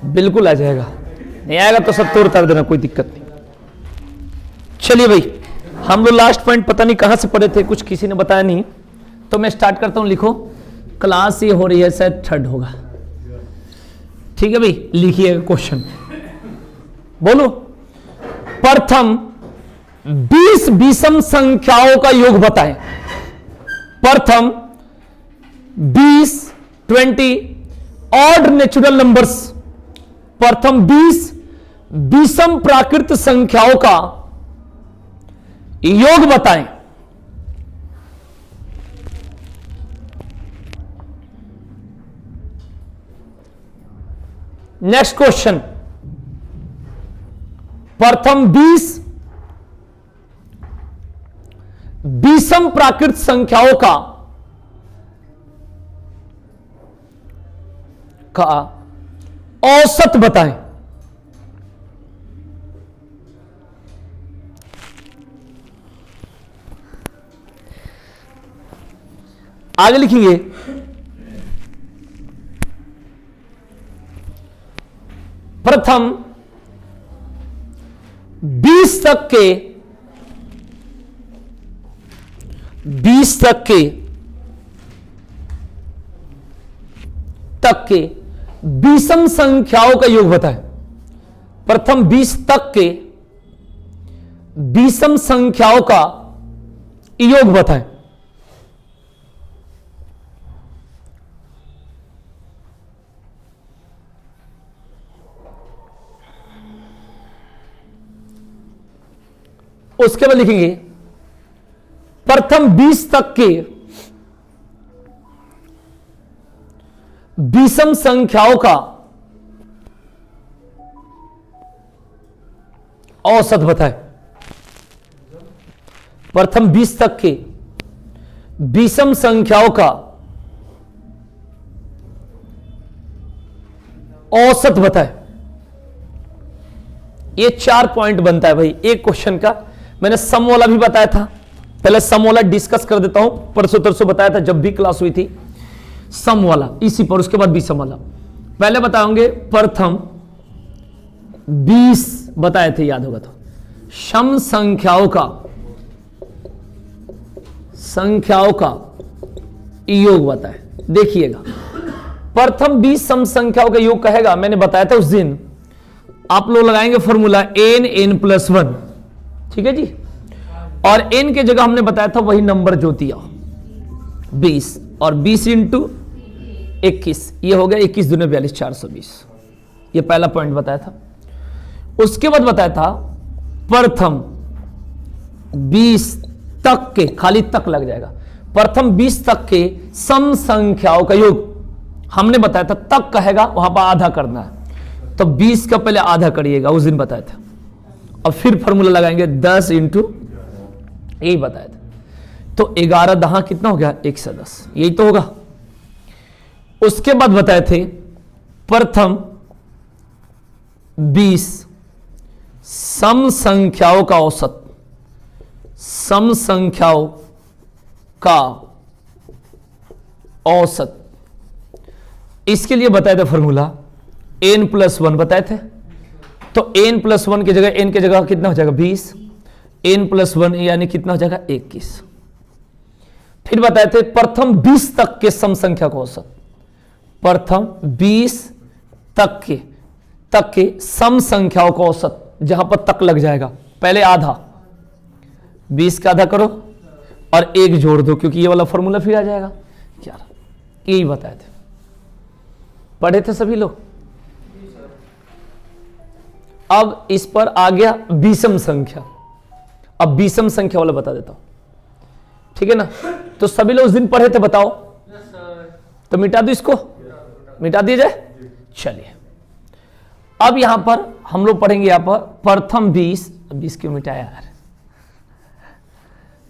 बिल्कुल आ जाएगा, नहीं आएगा तो 70 उतार देना, कोई दिक्कत नहीं। चलिए भाई, हम लोग लास्ट पॉइंट पता नहीं कहां से पढ़े थे, कुछ किसी ने बताया नहीं, तो मैं स्टार्ट करता हूं। लिखो, क्लास ये हो रही है, शायद थर्ड होगा, ठीक है भाई, लिखिएगा क्वेश्चन। बोलो, प्रथम 20 विषम संख्याओं का योग बताएं। प्रथम 20 ऑड नेचुरल नंबर्स, प्रथम 20 विषम प्राकृत संख्याओं का योग बताएं। नेक्स्ट क्वेश्चन, प्रथम 20 विषम प्राकृत संख्याओं का औसत बताएं। आगे लिखेंगे, प्रथम 20 तक के विषम संख्याओं का योग बताएं। प्रथम 20 तक के विषम संख्याओं का योग बताएं। उसके बाद लिखेंगे, प्रथम 20 तक के विषम संख्याओं का औसत बताएं। प्रथम 20 तक के विषम संख्याओं का औसत बताएं। ये 4 पॉइंट बनता है भाई एक क्वेश्चन का। मैंने सम वाला भी बताया था, पहले सम वाला डिस्कस कर देता हूं, परसों तरसों बताया था जब भी क्लास हुई थी, सम वाला इसी पर, उसके बाद भी सम वाला। पहले बताओगे प्रथम 20 बताए थे, याद होगा तो, सम संख्याओं का योग बताए। देखिएगा, प्रथम 20 सम संख्याओं का योग कहेगा, मैंने बताया था उस दिन, आप लोग लगाएंगे फॉर्मूला n+1, ठीक है जी, और n के जगह हमने बताया था वही नंबर जो दिया 20, और 20 × 21, ये हो गया 21 दूने 42, 420। ये पहला पॉइंट बताया था। उसके बाद बताया था प्रथम 20 तक के, खाली तक लग जाएगा, प्रथम 20 तक के सम संख्याओं का योग। हमने बताया था तक कहेगा वहां पर आधा करना है, तो 20 का पहले आधा करिएगा, उस दिन बताया था। और फिर फॉर्मूला लगाएंगे 10 × यही बताया था, तो 11 दहा कितना हो गया, 110, यही तो होगा। उसके बाद बताए थे प्रथम 20 सम संख्याओं का औसत, सम संख्याओं का औसत, इसके लिए बताए थे फॉर्मूला n+1 बताए थे। तो n+1 की जगह, n की जगह कितना हो जाएगा 20, n+1 यानी कितना हो जाएगा 21। फिर बताए थे प्रथम 20 तक के सम संख्या का औसत, प्रथम 20 तक के सम संख्याओं का औसत, जहां पर तक लग जाएगा, पहले आधा, 20 का आधा करो और 1 जोड़ दो, क्योंकि ये वाला फॉर्मूला फिर आ जाएगा 11। यही बताए थे, पढ़े थे सभी लोग। अब इस पर आ गया विषम संख्या, अब विषम संख्या वाला बता देता हूं, ठीक है ना। तो सभी लोग उस दिन पढ़े थे, बताओ। तो मिटा दो इसको, मिटा दिया जाए। चलिए, अब यहां पर हम लोग पढ़ेंगे, यहां पर प्रथम 20 क्यों मिटाया यार,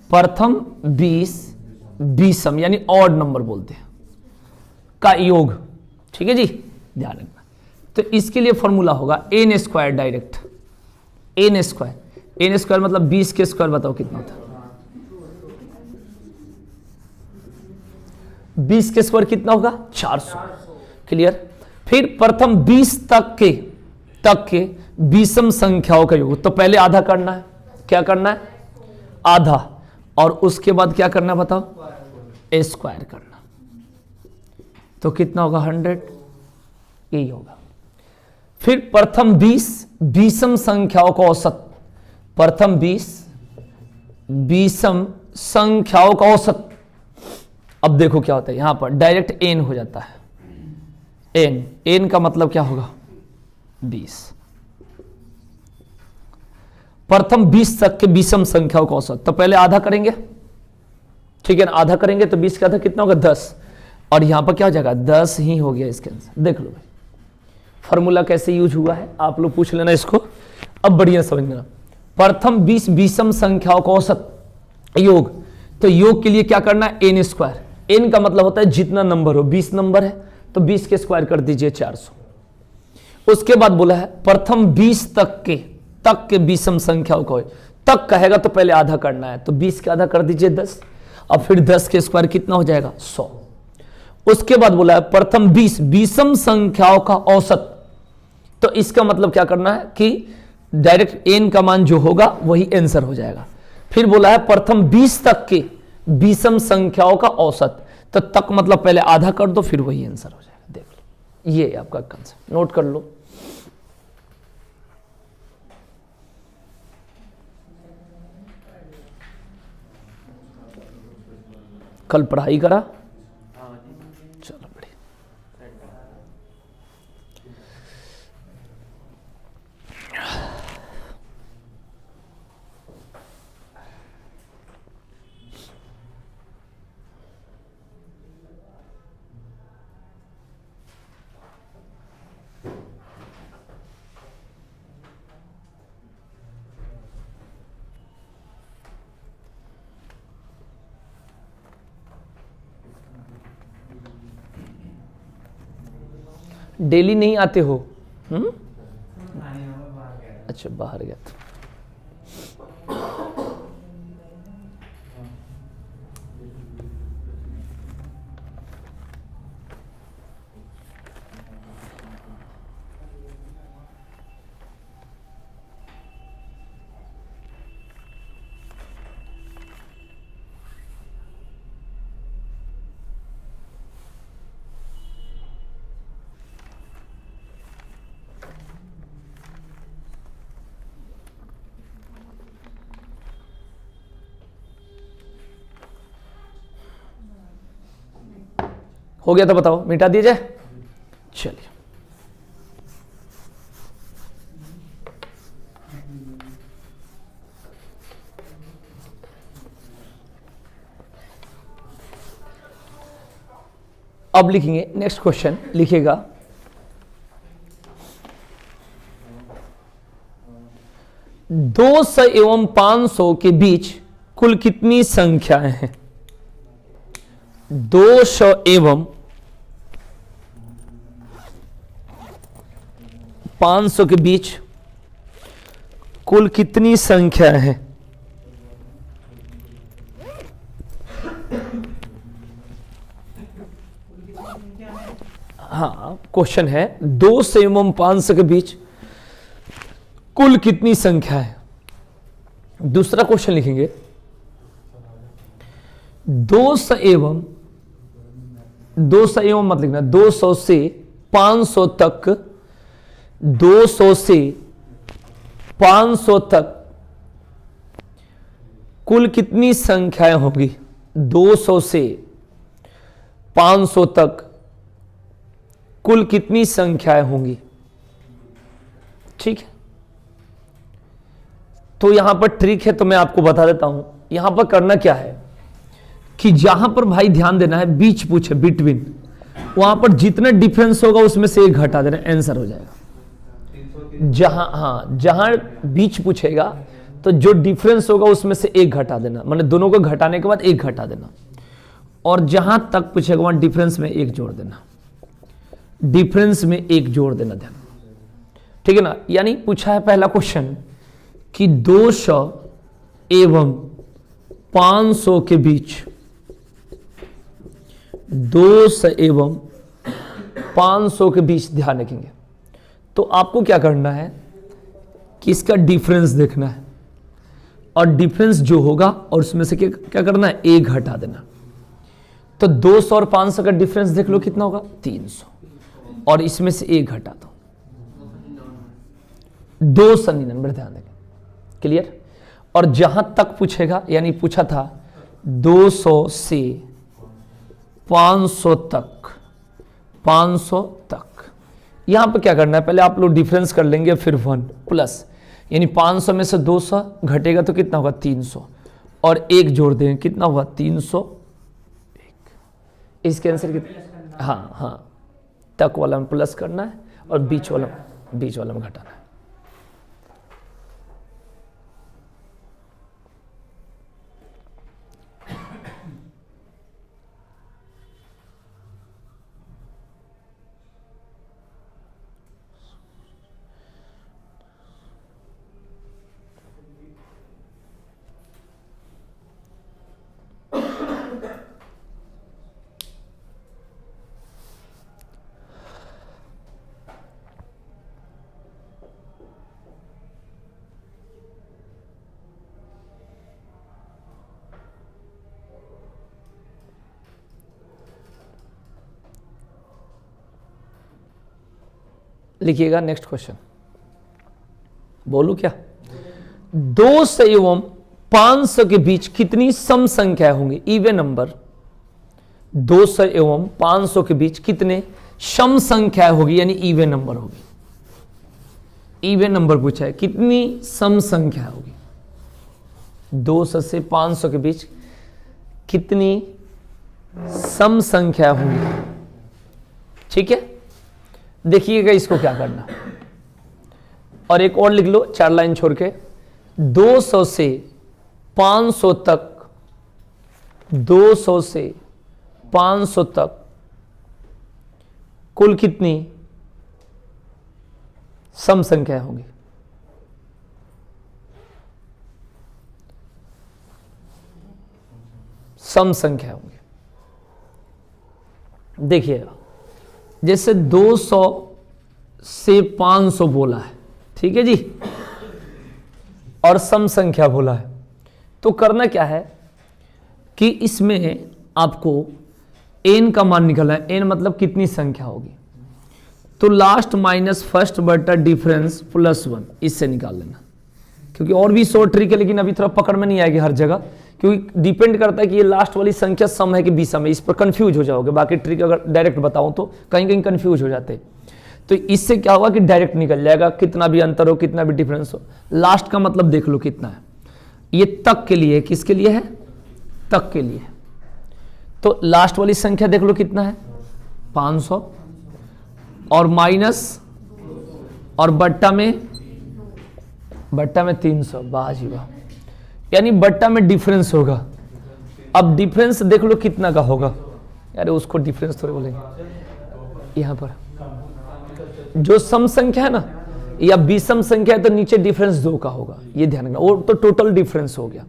प्रथम 20 विषम यानी ऑड नंबर बोलते हैं का योग, ठीक है जी, ध्यान रखना। तो इसके लिए फॉर्मूला होगा n² डायरेक्ट, n² मतलब 20 के स्क्वायर, बताओ कितना होता है, 20 के स्क्वायर कितना होगा 400, क्लियर। फिर प्रथम 20 तक के विषम संख्याओं का योग। तो पहले आधा करना है, क्या करना है, आधा, और उसके बाद क्या करना है बताओ, स्क्वायर करना। तो कितना होगा 100, यही होगा। फिर प्रथम 20 विषम संख्याओं का औसत, प्रथम 20 विषम संख्याओं का औसत। अब देखो क्या होता है, यहां पर डायरेक्ट एन हो जाता है, एन का मतलब क्या होगा 20। प्रथम 20 तक के विषम संख्याओं का औसत। तो पहले आधा करेंगे, ठीक है ना, आधा करेंगे तो 20 का आधा कितना होगा 10, और यहां पर क्या हो जाएगा 10 ही हो गया इसके आंसर। देख लो भाई फॉर्मूला कैसे यूज हुआ है, आप लोग पूछ लेना इसको, अब बढ़िया समझना। प्रथम 20 विषम संख्याओं का औसत योग। तो योग के लिए क्या करना है, एन स्क्वायर। एन का मतलब होता है जितना नंबर हो, 20 नंबर है तो 20 के स्क्वायर कर दीजिए 400। उसके बाद बोला है प्रथम 20 तक के विषम संख्याओं का, तक कहेगा तो पहले आधा करना है, तो 20 के आधा कर दीजिए 10, और फिर 10 के स्क्वायर कितना हो जाएगा 100। उसके बाद बोला है प्रथम 20 विषम संख्याओं का औसत। तो इसका मतलब क्या करना है कि डायरेक्ट एन का मान जो होगा वही आंसर हो जाएगा। फिर बोला है प्रथम 20 तक के विषम संख्याओं का औसत। तो तक मतलब पहले आधा कर दो, फिर वही आंसर हो जाएगा। देख लो, ये आपका कंसेप्ट नोट कर लो। कल पढ़ाई करा, चलो बढ़िया। डेली नहीं आते हो? अच्छा बाहर गया था। हो गया तो बताओ, मिटा दिया जाए। चलिए अब लिखेंगे, नेक्स्ट क्वेश्चन लिखिएगा 200 एवं 500 के बीच कुल कितनी संख्याएं हैं? 200 एवं 500 के बीच कुल कितनी संख्याएं हैं? हाँ क्वेश्चन है 200 एवं 500 के बीच कुल कितनी संख्या है। दूसरा क्वेश्चन लिखेंगे 200 एवं मत लिखना, 200 से 500 तक, 200 से 500 तक कुल कितनी संख्याएं होगी? 200 से 500 तक कुल कितनी संख्याएं होंगी? ठीक है, तो यहां पर ट्रिक है, तो मैं आपको बता देता हूं। यहां पर करना क्या है कि जहां पर भाई ध्यान देना है, बीच पूछे बिटवीन, वहां पर जितना डिफरेंस होगा उसमें से एक घटा देना, आंसर हो जाएगा। जहां बीच पूछेगा तो जो डिफरेंस होगा उसमें से एक घटा देना, मतलब दोनों को घटाने के बाद एक घटा देना, और जहां तक पूछेगा वहां डिफरेंस में एक जोड़ देना, डिफरेंस में एक जोड़ देना, ध्यान, ठीक है ना। यानी पूछा है पहला क्वेश्चन कि 200 एवं 500 के बीच, 200 एवं 500 के बीच ध्यान रखेंगे। तो आपको क्या करना है कि इसका डिफरेंस देखना है, और डिफरेंस जो होगा और उसमें से क्या करना है, 1 घटा देना। तो 200 और 500 का डिफरेंस देख लो कितना होगा, 300, और इसमें से 1 घटा दो, 299, ध्यान देंगे। क्लियर। और जहां तक पूछेगा, यानी पूछा था 200 से 500 तक, 500 तक, यहां पे क्या करना है, पहले आप लोग डिफरेंस कर लेंगे, फिर 1 प्लस, यानी 500 में से 200 घटेगा तो कितना होगा, 300, और 1 जोड़ देंगे, कितना हुआ, 301। इसके आंसर कितना, हाँ, तक वाला में प्लस करना है और बीच वाला में घटाना है। लिखिएगा नेक्स्ट क्वेश्चन, बोलू क्या, 200 एवं 500 के बीच कितनी सम संख्या होंगी, इवन नंबर, 200 एवं 500 के बीच कितने सम संख्या होगी, यानी इवन नंबर होगी। इवन नंबर पूछा है, कितनी सम संख्या होगी, 200 से 500 के बीच कितनी सम संख्या होंगी। ठीक है, देखिएगा इसको क्या करना, और एक और लिख लो 4 लाइन छोड़ के, 200 से 500 तक, 200 से 500 तक कुल कितनी सम संख्या होंगी। सम संख्या होंगी। देखिएगा, जैसे 200 से 500 बोला है, ठीक है जी, और सम संख्या बोला है, तो करना क्या है कि इसमें आपको n का मान निकालना है। n मतलब कितनी संख्या होगी, तो लास्ट माइनस फर्स्ट बटा डिफरेंस प्लस 1, इससे निकाल लेना। क्योंकि और भी शॉर्ट ट्रिक है, लेकिन अभी थोड़ा पकड़ में नहीं आएगी हर जगह, क्योंकि डिपेंड करता है कि ये लास्ट वाली संख्या सम है कि विषम है, इस पर कंफ्यूज हो जाओगे। बाकी ट्रिक अगर डायरेक्ट बताऊं तो कहीं कहीं कंफ्यूज हो जाते हैं। तो इससे क्या होगा कि डायरेक्ट निकल जाएगा, कितना भी अंतर हो, कितना भी डिफरेंस हो। लास्ट का मतलब देख लो कितना है, ये तक के लिए, किसके लिए है, तक के लिए। तो लास्ट वाली संख्या देख लो कितना है, 500, और माइनस और बट्टा में 300, वाह जी वाह, यानी बट्टा में डिफरेंस होगा। अब डिफरेंस देख लो कितना का होगा, यार उसको डिफरेंस थोड़े बोलेंगे, यहां पर जो सम संख्या है ना या विषम संख्या है तो नीचे डिफरेंस 2 का होगा, ये ध्यान रखना, और तो टोटल डिफरेंस हो गया।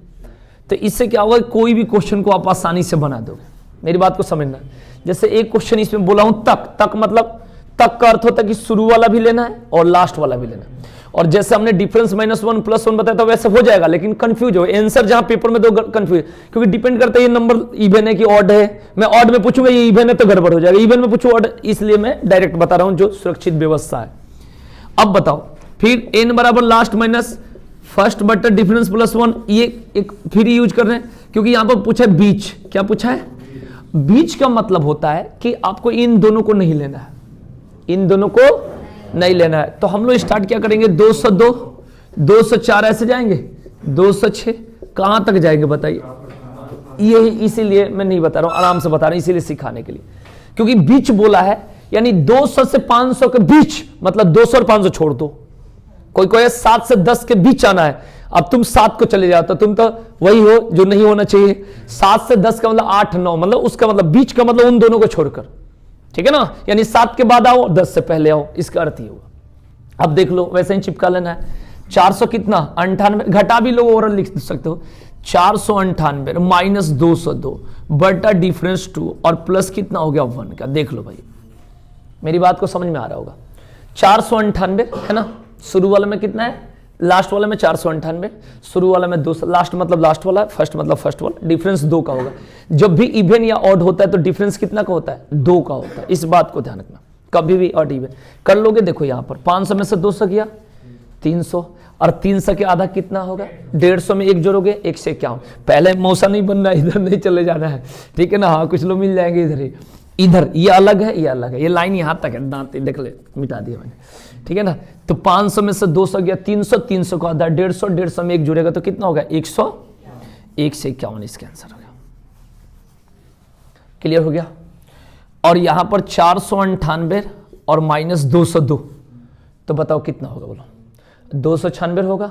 तो इससे क्या होगा, कोई भी क्वेश्चन को आप आसानी से बना दोगे। मेरी बात को समझना, जैसे एक क्वेश्चन इसमें बोला हूं तक मतलब तक का अर्थ होता है कि शुरू वाला भी लेना है और लास्ट वाला भी लेना है। और जैसे हमने डिफरेंस -1 +1 बताया था वैसे हो जाएगा, लेकिन कंफ्यूज हो आंसर जहां पेपर में दो कंफ्यूज, क्योंकि डिपेंड करता है ये नंबर इवन है कि ऑड है। मैं ऑड में पूछूंगा ये इवन है तो गड़बड़ हो जाएगा, इवन में पूछू ऑड, इसलिए मैं डायरेक्ट बता रहा हूं जो सुरक्षित व्यवस्था है। अब बताओ, फिर n बराबर लास्ट माइनस फर्स्ट बटा डिफरेंस +1, ये एक फिर यूज कर रहे हैं क्योंकि यहां पर पूछा है बीच। क्या पूछा है, बीच का मतलब होता है कि आपको इन दोनों को नहीं लेना है, इन दोनों को नहीं लेना है। तो हम लोग स्टार्ट क्या करेंगे, 202, 204 ऐसे जाएंगे, 206 कहां तक जाएंगे बताइए। ये इसीलिए मैं नहीं बता रहा हूं, आराम से बता रहा हूं, इसीलिए सिखाने के लिए, क्योंकि बीच बोला है, यानी 200 से 500 के बीच, मतलब 200 और 500 छोड़ दो। कोई कोई 7 से 10 के बीच आना है, अब तुम 7 को चले जाते हो, तुम तो वही हो जो नहीं होना चाहिए। 7 से 10 का मतलब 8 9, मतलब उसका मतलब बीच का मतलब उन दोनों को छोड़कर, ठीक है ना, यानी 7 के बाद आओ 10 से पहले आओ, इसका अर्थ ही होगा। अब देख लो वैसे ही चिपका लेना है। 400 कितना 98, घटा भी लोग ओवरऑल लिख सकते हो, 498 माइनस 202 बटा डिफरेंस 2 और प्लस कितना हो गया 1 का, देख लो भाई मेरी बात को समझ में आ रहा होगा। 498 है ना, शुरू वाले में कितना है, लास्ट वाले में 498, शुरू वाला में 200, लास्ट मतलब लास्ट वाला, फर्स्ट मतलब फर्स्ट वाला, डिफरेंस 2 का होगा। जब भी इवन या ऑड होता है तो डिफरेंस कितना का होता है, 2 का होता है। इस बात को ध्यान रखना, कभी भी ऑड इवन कर लोगे। देखो यहाँ पर 500 में से 200 गया 300, और 300 के आधा कितना होगा, 150 में 1 जोड़ोगे 151। पहले मौसा नहीं बनना, इधर नहीं चले जाना है, ठीक है ना। हाँ कुछ लोग मिल जाएंगे इधर ही, इधर ये अलग है, ये अलग है, ये लाइन यहाँ तक है, दांत देख ले मिटा दिया मैंने, ठीक है ना। तो 500 में से 200 गया 300, 300 का आधा 150, 150 में 1 जुड़ेगा तो कितना होगा 151, इसका आंसर हो गया। क्लियर हो गया। और यहां पर 498 और माइनस 202, तो बताओ कितना होगा, बोलो 296 होगा,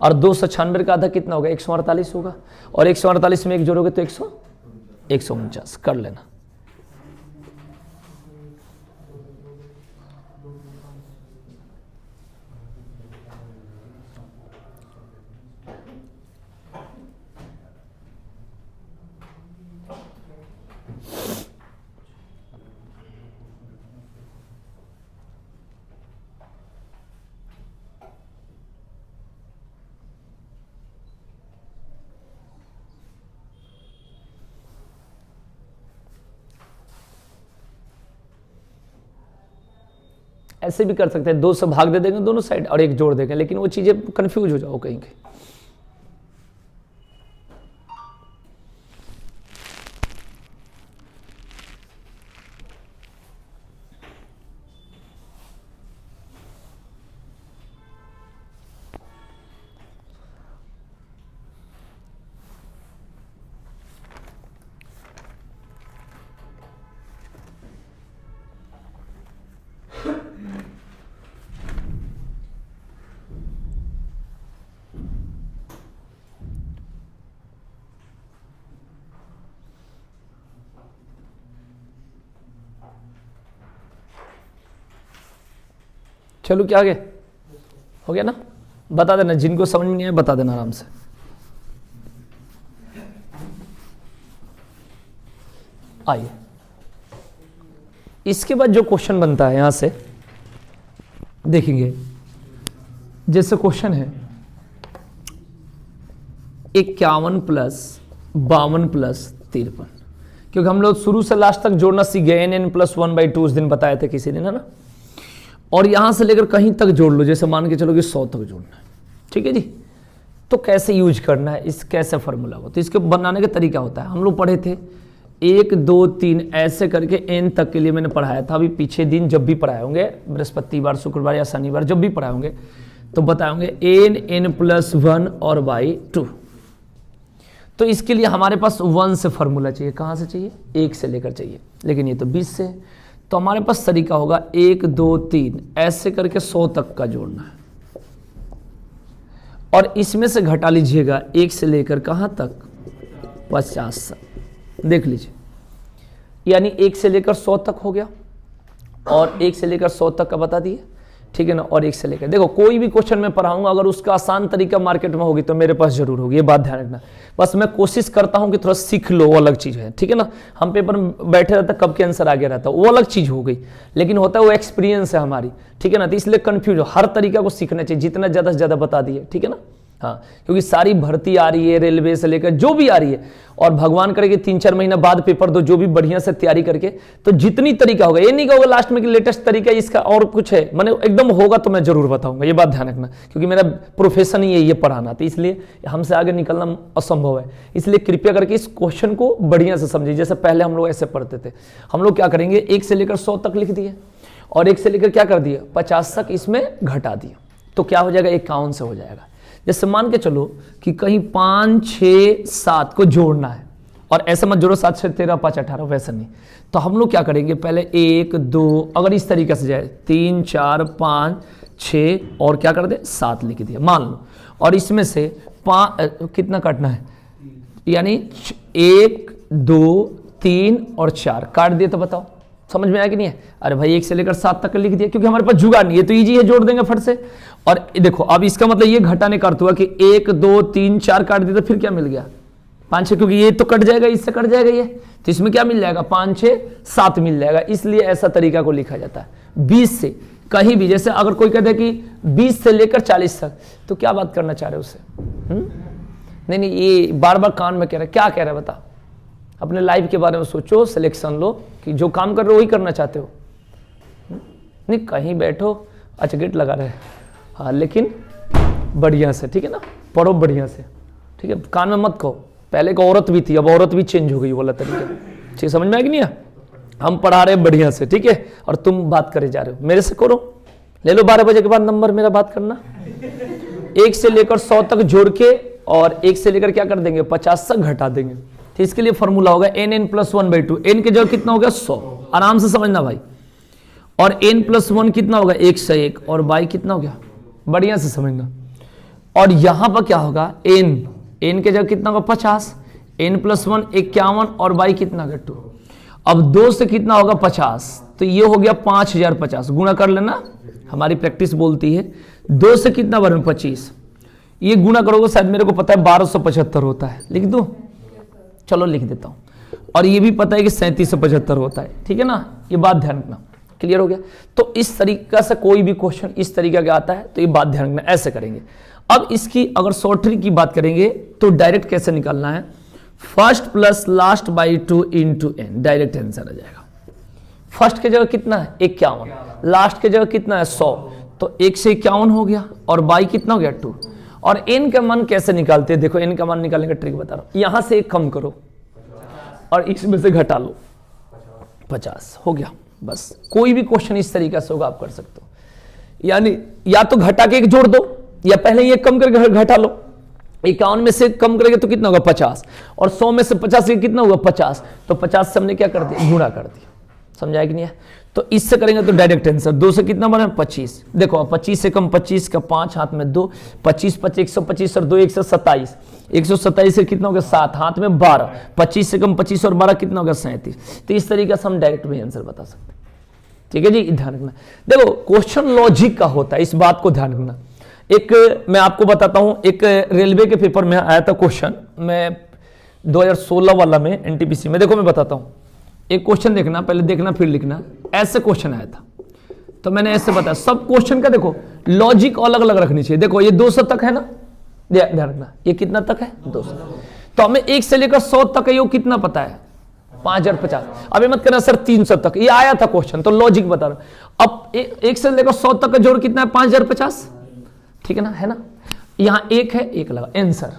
और 296 का आधा कितना होगा 148 होगा, और 148 में 1 जोड़ोगे तो 149 कर लेना। ऐसे भी कर सकते हैं, 2 से भाग दे देंगे दोनों साइड और 1 जोड़ देंगे, लेकिन वो चीजें कंफ्यूज हो जाओ कहीं कहीं। चलो क्या आगे हो गया ना, बता देना जिनको समझ में नहीं आया, बता देना आराम से। आइए इसके बाद जो क्वेश्चन बनता है यहां से देखेंगे। जैसे क्वेश्चन है 51 + 52 + 53, क्योंकि हम लोग शुरू से लास्ट तक जोड़ना सीख गए, n + 1/2 उस दिन बताए थे किसी दिन, है ना। और यहां से लेकर कहीं तक जोड़ लो, जैसे मान के चलो कि 100 तक जोड़ना है, ठीक है जी। तो कैसे यूज करना है, इस कैसे फॉर्मूला हो, तो इसके बनाने का तरीका होता है। हम लोग पढ़े थे 1 2 3 ऐसे करके n तक के लिए मैंने पढ़ाया था। अभी पीछे दिन जब भी पढ़ाए होंगे, बृहस्पतिवार शुक्रवार या शनिवार जब भी पढ़ाए होंगे तो बताएंगे n + 1 और /2। तो इसके लिए हमारे पास 1 से फॉर्मूला चाहिए, कहाँ से चाहिए, 1 से लेकर चाहिए, लेकिन ये तो 20 से। तो हमारे पास तरीका होगा 1 2 3 ऐसे करके 100 तक का जोड़ना है, और इसमें से घटा लीजिएगा 1 से लेकर कहाँ तक, 50 तक। देख लीजिए, यानी 1 से लेकर 100 तक हो गया, और 1 से लेकर 100 तक का बता दिए, ठीक है ना। और 1 से लेकर, देखो कोई भी क्वेश्चन मैं पढ़ाऊंगा अगर उसका आसान तरीका मार्केट में होगी तो मेरे पास जरूर होगी, ये बात ध्यान रखना। बस मैं कोशिश करता हूं कि थोड़ा सीख लो, वो अलग चीज है, ठीक है ना। हम पेपर में बैठे रहते कब के आंसर आगे रहता है, वो अलग चीज हो गई, लेकिन होता है वो एक्सपीरियंस है हमारी, ठीक है ना। तो इसलिए कंफ्यूज हो, हर तरीका को सीखना चाहिए, जितना ज्यादा से ज्यादा बता दिए, ठीक है ना। हाँ, क्योंकि सारी भर्ती आ रही है, रेलवे से लेकर जो भी आ रही है, और भगवान करे कि 3-4 महीना बाद पेपर दो, जो भी बढ़िया से तैयारी करके, तो जितनी तरीका होगा, ये नहीं होगा लास्ट में कि लेटेस्ट तरीका इसका और कुछ है, मैंने एकदम होगा तो मैं जरूर बताऊंगा, ये बात ध्यान रखना, क्योंकि मेरा प्रोफेशन ही है ये पढ़ाना, तो इसलिए हमसे आगे निकलना असंभव है। इसलिए कृपया करके इस क्वेश्चन को बढ़िया से समझिए। जैसे पहले हम लोग ऐसे पढ़ते थे, हम लोग क्या करेंगे, 1 से लेकर 100 तक लिख दिए, और 1 से लेकर क्या कर दिया, 50 तक इसमें घटा दिया, तो क्या हो जाएगा, 51 से हो जाएगा। जैसे मान के चलो कि कहीं 5 6 7 को जोड़ना है, और ऐसे मत जोड़ो 7 6 13 5 18, वैसा नहीं। तो हम लोग क्या करेंगे, पहले 1 2, अगर इस तरीके से जाए 3 4 5 6 और क्या कर दे 7 लिख दिया मान लो, और इसमें से 5 कितना काटना है, यानी 1 2 3 और 4 काट दिए, तो बताओ समझ में आया कि नहीं है। अरे भाई 1 से लेकर 7 तक लिख दिया, क्योंकि हमारे पास जुगाड़ नहीं है, तो इजी है, जोड़ देंगे फट से। और देखो अब इसका मतलब ये घटाने का अर्थ हुआ कि 1 2 3 4 काट दिया, तो फिर क्या मिल गया 5 6, क्योंकि ये तो कट जाएगा, इससे कट जाएगा ये, तो इसमें क्या मिल जाएगा 5 6 7 मिल जाएगा, इसलिए ऐसा तरीका को लिखा जाता है। 20 से कहीं भी, जैसे अगर कोई कहते हैं कि 20 से लेकर 40 तक, तो क्या बात करना चाह रहे हो उससे? नहीं नहीं, ये बार बार कान में कह रहा है, क्या कह रहा है बता, अपने लाइफ के बारे में सोचो, सिलेक्शन लो कि जो काम कर रहे हो वही करना चाहते हो। नहीं कहीं बैठो, अच्छा गेट लगा रहे, हाँ लेकिन बढ़िया से, ठीक है ना, पढ़ो बढ़िया से, ठीक है, कान में मत कहो। पहले एक औरत भी थी, अब औरत भी चेंज हो गई वाला तरीका, ठीक समझ में आया कि नहीं? हम पढ़ा रहे हैं बढ़िया से, ठीक है, और तुम बात करे जा रहे हो, मेरे से करो, ले लो 12 बजे के बाद नंबर मेरा बात करना। 1 से लेकर 100 तक जोड़ के, और 1 से लेकर क्या कर देंगे 50 तक घटा देंगे, तो इसके लिए फॉर्मूला होगा n + 1/2। n के जगह कितना हो गया 100, आराम से समझना भाई, और n + 1 कितना होगा 101, और y कितना हो गया, बढ़िया से समझना। और यहां पर क्या होगा n के जगह कितना होगा 50, n + 1 51, और y कितना होगा 2। अब 2 से कितना होगा 50, तो ये हो गया 5050, गुणा कर लेना, हमारी प्रैक्टिस बोलती है। 2 से कितना बने 25, ये गुणा करोगे शायद मेरे को पता है 1275 होता है, लिख दो, चलो लिख देता हूं। और ये भी पता है कि 3775 होता है, ठीक है ना, ये बात ध्यान रखना, क्लियर हो गया? तो इस तरीका से कोई भी क्वेश्चन इस तरीका का आता है तो ये बात ध्यान रखना, ऐसे करेंगे। अब इसकी अगर शॉर्ट ट्रिक की बात करेंगे तो डायरेक्ट कैसे निकालना है, first plus last by 2 × n, direct answer आ जाएगा। फर्स्ट के जगह कितना है 51, लास्ट के जगह कितना है 100, तो 1 से 51 हो गया, और बाई कितना हो गया 2। और n का मान कैसे निकालते हैं, देखो n का मान निकालने का ट्रिक बता रहा हूं, यहां से 1 कम करो और इसमें से घटा लो, 50 हो गया। बस कोई भी क्वेश्चन इस तरीका से होगा, आप कर सकते हो, यानी या तो घटा के 1 जोड़ दो, या पहले ये कम करके घटा लो। 51 में से कम करेंगे तो कितना होगा 50, और 100 में से 50 से कितना हुआ 50, तो 50 से हमने क्या कर दिया गुणा कर दिया, समझाया कि नहीं है? तो इससे करेंगे तो डायरेक्ट आंसर 2 से कितना बना 25, देखो 25 से कम 25 का 5 हाथ में 2, 25 25 125 और 2 127, 127 से कितना हो गया 7, हाथ में 12, 25 से कम 25 और 12 कितना हो गया 37। तो इस तरीके से हम डायरेक्ट में आंसर बता सकते हैं, ठीक है जी, ध्यान रखना। देखो क्वेश्चन लॉजिक का होता है, इस बात को ध्यान रखना। एक मैं आपको बताता हूं, एक रेलवे के पेपर में आया था क्वेश्चन, मैं 2016 वाला में एनटीपीसी में, देखो मैं बताता हूं, एक क्वेश्चन देखना, पहले देखना फिर लिखना, ऐसे क्वेश्चन आया था, तो मैंने ऐसे बताया। सब क्वेश्चन का देखो लॉजिक अलग अलग रखनी चाहिए। देखो ये 200 तक है ना, ध्यान रखना, ये कितना तक है 200, तो हमें 1 से लेकर 100 तक है, ये कितना पता है 5050। अभी मत करना सर 300 तक, ये आया था क्वेश्चन, तो लॉजिक बता रहा। अब 1 से लेकर 100 तक का जोड़ कितना है 5050, ठीक है ना, यहां 1 है, 1 लगा आंसर।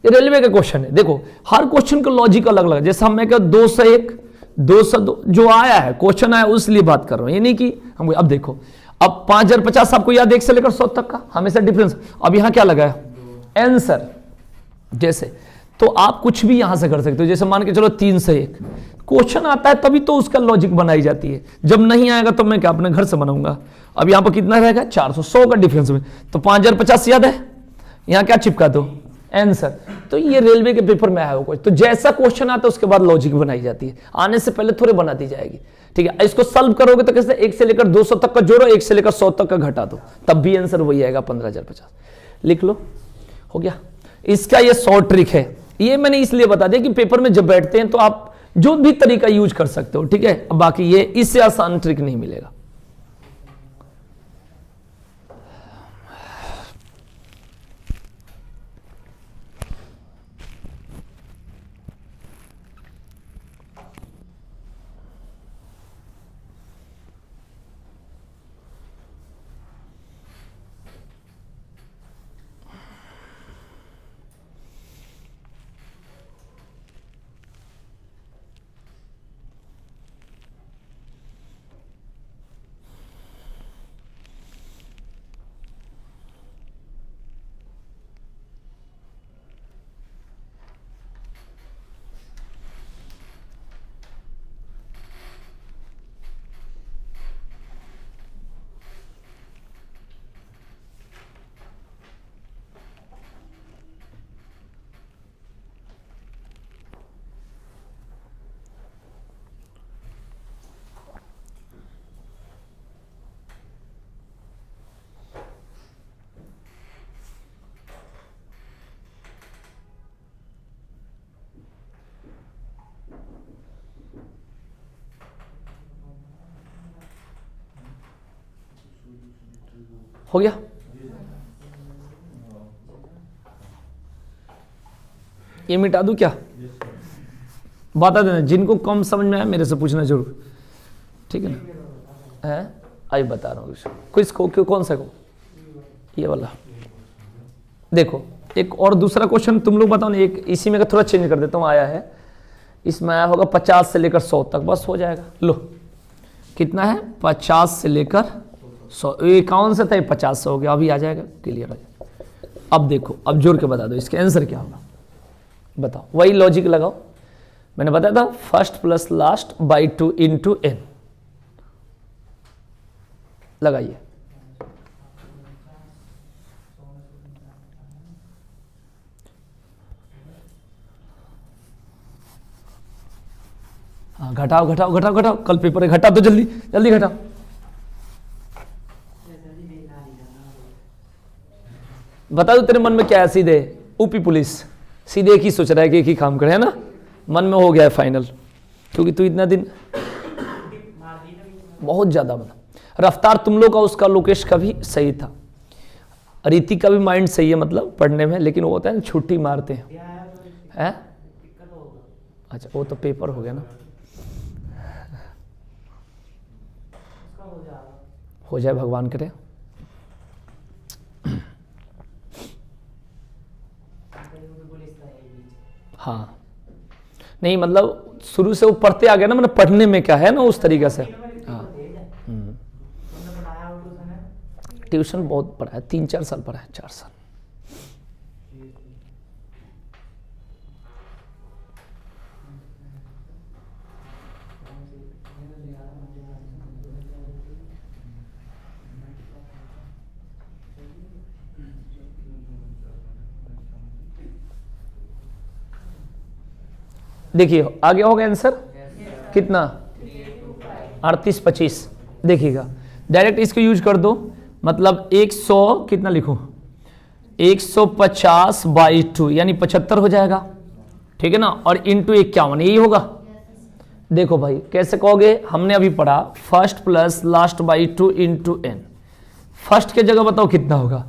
ये रेलवे का क्वेश्चन है, देखो हर क्वेश्चन का लॉजिक अलग अलग, जैसे हम मैं क्या 201 202 जो आया है क्वेश्चन आया उसलिए बात कर रहा हूं, ये नहीं कि हम। अब देखो अब 5050 आपको याद 1 से लेकर 100 तक का हमेशा डिफरेंस, अब यहां क्या लगाया आंसर, जैसे तो आप कुछ भी यहां से कर सकते हो, जैसे मान के चलो 3 से 1 क्वेश्चन आता है तभी तो उसका लॉजिक बनाई जाती है, जब नहीं आएगा तो मैं क्या अपने घर से बनाऊंगा। अब यहां पर कितना रहेगा 400, 100 का डिफरेंस में, तो 5050 याद है, यहां क्या चिपका दो आंसर। तो ये रेलवे के पेपर में आया हो कुछ, तो जैसा क्वेश्चन आता है उसके बाद लॉजिक बनाई जाती है, आने से पहले थोड़े बना दी जाएगी, ठीक है। इसको सॉल्व करोगे तो कैसे 1 से लेकर 200 तक का जोड़ो, 1 से लेकर 100 तक का घटा दो, तब भी आंसर वही आएगा 15050। लिख लो, हो गया। इसका ये शॉर्ट ट्रिक है, ये मैंने इसलिए बता दिया कि पेपर में जब बैठते हैं तो आप जो भी तरीका यूज कर सकते हो, ठीक है। अब बाकी ये इससे आसान ट्रिक नहीं मिलेगा। हो गया? ये मिटा दूं क्या? बता देना, जिनको कम समझ में आया मेरे से पूछना जरूर, ठीक है ना? है आई बता रहा हूँ कुछ को, क्यों, कौन सा को? ये वाला देखो। एक और दूसरा क्वेश्चन तुम लोग बताओ ना, एक इसी में का थोड़ा चेंज कर देता हूँ। आया है, इसमें आया होगा 50 से लेकर 100 तक, बस हो जाएगा। लो कितना है? 50 से लेकर 100, 51 से था, 50 से हो गया, अभी आ जाएगा, क्लियर हो जाएगा। अब देखो, अब जोड़ के बता दो इसके आंसर क्या होगा, बताओ। वही लॉजिक लगाओ, मैंने बताया था first plus last by 2 into N. लगाइए। हाँ घटाओ घटाओ घटाओ घटाओ, कल पेपर है, घटा तो जल्दी जल्दी घटाओ। बता दो तेरे मन में क्या है? सीधे यूपी पुलिस, सीधे एक ही सोच रहा है कि एक ही काम करे, है ना? मन में हो गया है फाइनल, क्योंकि तू इतना दिन बहुत ज्यादा मतलब रफ्तार तुम लोग का, उसका लोकेश का भी सही था, रीति का भी माइंड सही है मतलब पढ़ने में, लेकिन वो होता है ना छुट्टी मारते हैं। अच्छा वो तो पेपर हो गया ना, हो जाए भगवान करे। हाँ नहीं मतलब शुरू से वो पढ़ते आ गया ना, मतलब पढ़ने में क्या है ना उस तरीके से। हाँ ट्यूशन बहुत पढ़ा है, 3-4 साल पढ़ा है, 4 साल। देखिए आ गया होगा आंसर कितना? 38-25। देखिएगा डायरेक्ट इसको यूज कर दो, मतलब 100 कितना लिखूं? 150 बाई 2 यानी 75 हो जाएगा, ठीक है ना? और इंटू 51 यही होगा। देखो भाई कैसे कहोगे, हमने अभी पढ़ा first plus last by 2 into N. First के जगह बताओ कितना होगा?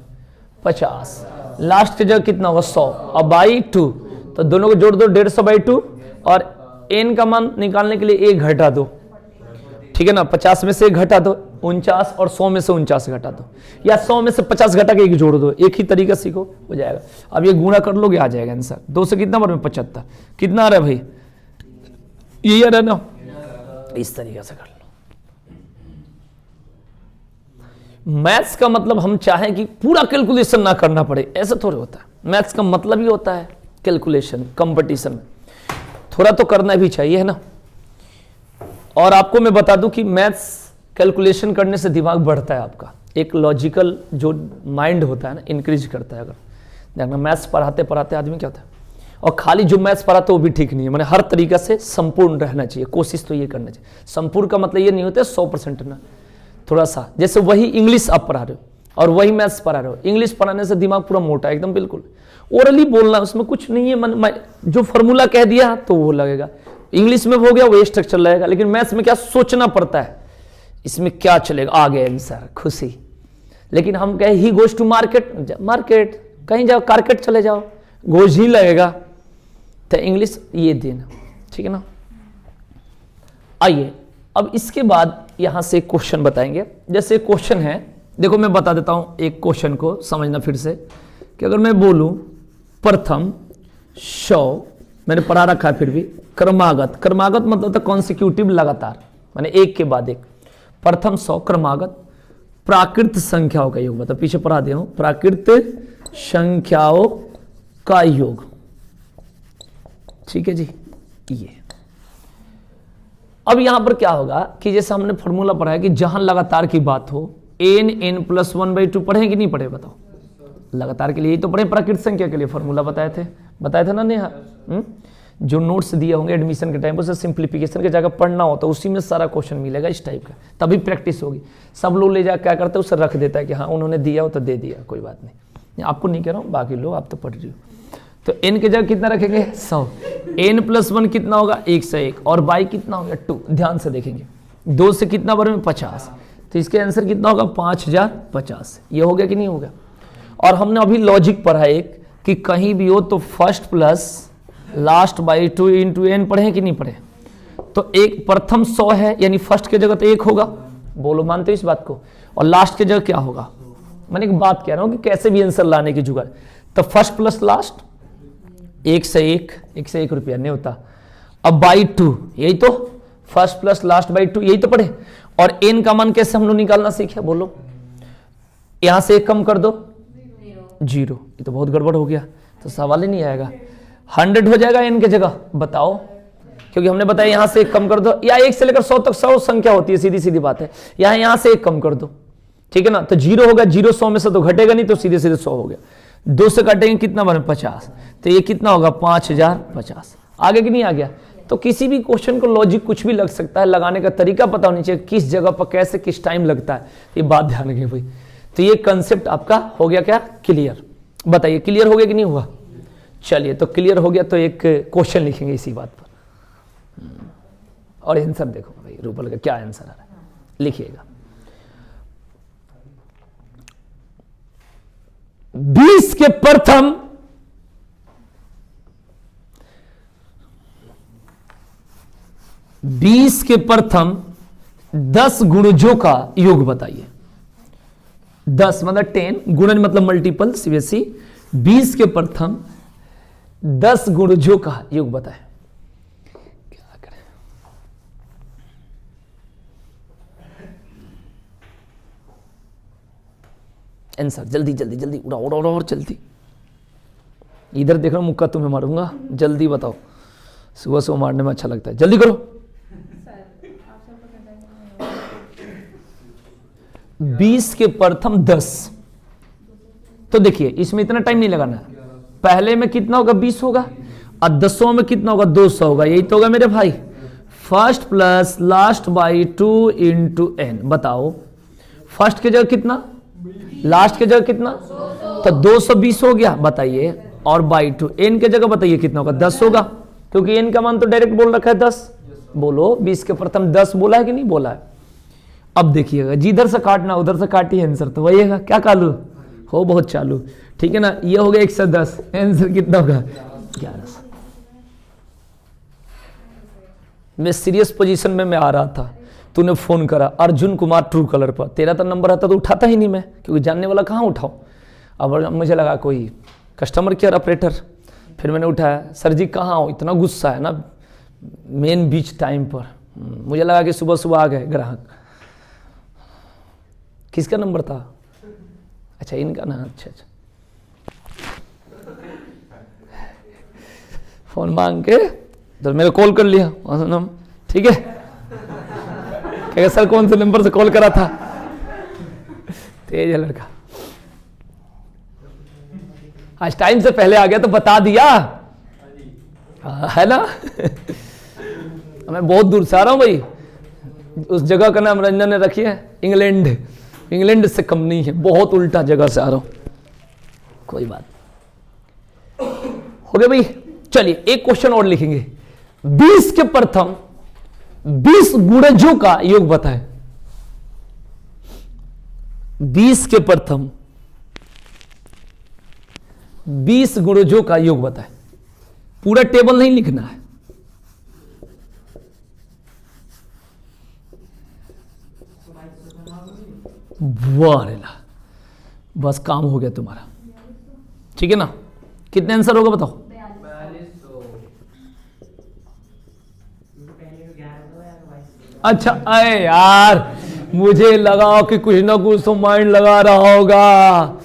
50, लास्ट के जगह कितना होगा? 100, और बाई 2 तो दोनों को जोड़ दो 150 बाई 2, और एन का मान निकालने के लिए 1 घटा दो, ठीक है ना? 50 में से 1 घटा दो 49, और 100 में से 49 घटा दो, या 100 में से 50 घटा के 1 जोड़ दो, एक ही तरीका सीखो, हो जाएगा। अब ये गुणा कर लोगे, आ जाएगा आंसर। 2 से कितना बार में 75, कितना आ रहा है भाई? यही आ रहा है ना? इस तरीके से कर लो। मैथ्स का मतलब हम चाहें कि पूरा कैलकुलेशन ना करना पड़े, ऐसा थोड़ा होता है। मैथ्स का मतलब ही होता है कैलकुलेशन, कंपटीशन थोड़ा तो करना भी चाहिए, है ना? और आपको मैं बता दूं कि मैथ्स कैलकुलेशन करने से दिमाग बढ़ता है आपका, एक लॉजिकल जो माइंड होता है ना इंक्रीज करता है। अगर देखना मैथ्स पढ़ाते पढ़ाते आदमी क्या होता है, और खाली जो मैथ्स पढ़ाते वो भी ठीक नहीं है, मैंने हर तरीका से संपूर्ण रहना चाहिए, कोशिश तो ये करना चाहिए। संपूर्ण का मतलब ये नहीं होता 100% ना, थोड़ा सा। जैसे वही इंग्लिश आप पढ़ा रहे हो और वही मैथ्स पढ़ा रहे हो, इंग्लिश पढ़ाने से दिमाग पूरा मोटा है एकदम, बिल्कुल ओरली बोलना, उसमें कुछ नहीं है, मन जो फॉर्मूला कह दिया तो वो लगेगा, इंग्लिश में हो गया वो स्ट्रक्चर लगेगा। लेकिन मैथ्स में क्या सोचना पड़ता है, इसमें क्या चलेगा, आ गया आंसर, खुशी। लेकिन हम कहे he goes to market, market कहीं जाओ, कारकेट चले जाओ, गोज ही लगेगा। तो इंग्लिश ये देना, ठीक है ना? आइए अब इसके बाद यहां से क्वेश्चन बताएंगे। जैसे क्वेश्चन है, देखो मैं बता देता हूं एक क्वेश्चन को समझना फिर से, कि अगर मैं बोलूं प्रथम 100, मैंने पढ़ा रखा है फिर भी, क्रमागत, क्रमागत मतलब था कॉन्सिक्यूटिव, लगातार, माने एक के बाद एक। प्रथम 100 क्रमागत प्राकृत संख्याओं का योग, मतलब पीछे पढ़ा दिया हूं, प्राकृत संख्याओं का योग, ठीक है जी। ये अब यहां पर क्या होगा कि जैसे हमने फॉर्मूला पढ़ा है कि जहां लगातार की बात हो, n+1/2 पढ़े कि नहीं पढ़े बताओ? लगातार के लिए तो पढ़े, प्राकृत संख्या के लिए फॉर्मूला बताए थे ना नेहा? जो नोट्स दिए होंगे एडमिशन के टाइम पर, उसे सिंप्लीफिकेशन की जगह पढ़ना होता है, उसी में सारा क्वेश्चन मिलेगा इस टाइप का, तभी प्रैक्टिस होगी। सब लोग ले जा क्या करते हैं, उसे रख देता है कि हाँ उन्होंने दिया हो तो दे दिया, कोई बात नहीं, आपको नहीं कह रहा हूँ, बाकी लोग आप तो पढ़ रही हो। तो n के जगह कितना रखेंगे? 100, n+1 कितना होगा? 1 से 1, और बाई कितना होगा? 2, ध्यान से देखेंगे। 2 से कितना बार में? 50, तो इसके आंसर कितना होगा 5050। ये हो गया कि नहीं हो गया। और हमने अभी लॉजिक पढ़ा एक कि कहीं भी हो तो first plus last by 2 into N पढ़े कि नहीं पढ़े। तो एक प्रथम 100 है यानी फर्स्ट की जगह तो 1 होगा, बोलो मानते हो इस बात को, और लास्ट की जगह क्या होगा। मैंने एक बात कह रहा हूं कि कैसे भी आंसर लाने की जुगाड़। तो फर्स्ट प्लस लास्ट 1 से 1 रुपया नहीं होता। अब बाई 2 यही तो, फर्स्ट प्लस लास्ट बाई 2 यही तो पढ़े। और एन का मान कैसे हम लोग निकालना सीखे, बोलो। यहां से 1 कम कर दो 0, ये तो बहुत गड़बड़ हो गया, तो सवाल ही नहीं आएगा। 100 हो जाएगा एन की जगह, बताओ, क्योंकि हमने बताया यहां से 1 कम कर दो, या 1 से लेकर 100 तक 100 संख्या होती है, सीधी सीधी बात है। यहां से 1 कम कर दो, ठीक है ना, तो 0 होगा, 0 100 में से तो घटेगा नहीं, तो सीधे सीधे 100 हो गया। 2 से काटेंगे कितना बने 50, तो ये कितना होगा 5050। आगे कि नहीं आ गया। तो किसी भी क्वेश्चन को लॉजिक कुछ भी लग सकता है, लगाने का तरीका पता होनी चाहिए, किस जगह पर कैसे किस टाइम लगता है, ये बात ध्यान रखिए भाई। तो ये कंसेप्ट आपका हो गया क्या क्लियर, बताइए क्लियर हो गया कि नहीं हुआ। चलिए तो क्लियर हो गया, तो एक क्वेश्चन लिखेंगे इसी बात पर, और आंसर देखो भाई रूपल का क्या आंसर आ रहा है, लिखिएगा। 20 के प्रथम 20 के प्रथम 10 गुणजों का योग बताइए। 10 मतलब 10, गुणन मतलब मल्टीपल, सीबीएसई। 20 के प्रथम 10 गुणजों का योग बताएं। क्या करें, आंसर जल्दी जल्दी जल्दी, उड़ा उड़ा उड़ा और जल्दी। इधर देख रहा हूं, मुक्का तुम्हें मारूंगा, जल्दी बताओ। सुबह सुबह मारने में अच्छा लगता है, जल्दी करो। 20 के प्रथम 10, तो देखिए इसमें इतना टाइम नहीं लगाना है। पहले में कितना होगा 20 होगा, और 10 में कितना होगा 200 होगा, यही तो होगा मेरे भाई। First plus last by 2 into N, बताओ फर्स्ट की जगह कितना, लास्ट की जगह कितना, तो 220 हो गया, बताइए। और बाई 2 एन की जगह बताइए कितना होगा 10 होगा, क्योंकि एन का मान तो डायरेक्ट बोल रखा है 10। बोलो 20 के प्रथम 10 बोला है कि नहीं बोला है। अब देखिएगा, जिधर से काटना उधर से काटिए, आंसर तो वही है। क्या कालू हो, बहुत चालू, ठीक है ना। ये हो गया 110, आंसर कितना होगा 1100। मैं सीरियस पोजीशन में मैं आ रहा था, तूने फोन करा अर्जुन कुमार ट्रू कलर पर, तेरा तो नंबर आता तो उठाता ही नहीं मैं, क्योंकि जानने वाला कहाँ उठाओ। अब मुझे लगा कोई कस्टमर केयर ऑपरेटर, फिर मैंने उठाया, सर जी कहाँ हो, इतना गुस्सा है ना मेन बीच टाइम पर। मुझे लगा कि सुबह सुबह आ गए ग्राहक। किसका नंबर था, अच्छा इनका ना, अच्छा अच्छा। फोन मांग के तो मेरे कॉल कर लिया, ठीक है, कहेगा सर कौन से नंबर से कॉल करा था। तेज है लड़का, आज टाइम से पहले आ गया तो बता दिया है ना। मैं बहुत दूर से आ रहा हूं भाई, उस जगह का नाम रंजन ने रखी है इंग्लैंड, इंग्लैंड से कम नहीं है, बहुत उल्टा जगह से आ रहा हूं, कोई बात हो गया भाई। चलिए एक क्वेश्चन और लिखेंगे। 20 के प्रथम 20 गुणजों का योग बताएं। 20 के प्रथम 20 गुणजों का योग बताएं। पूरा टेबल नहीं लिखना है, वाह बस काम हो गया तुम्हारा, ठीक है ना। कितने आंसर होगा बताओ। अच्छा अरे यार, मुझे लगा कि कुछ ना कुछ तो माइंड लगा रहा होगा।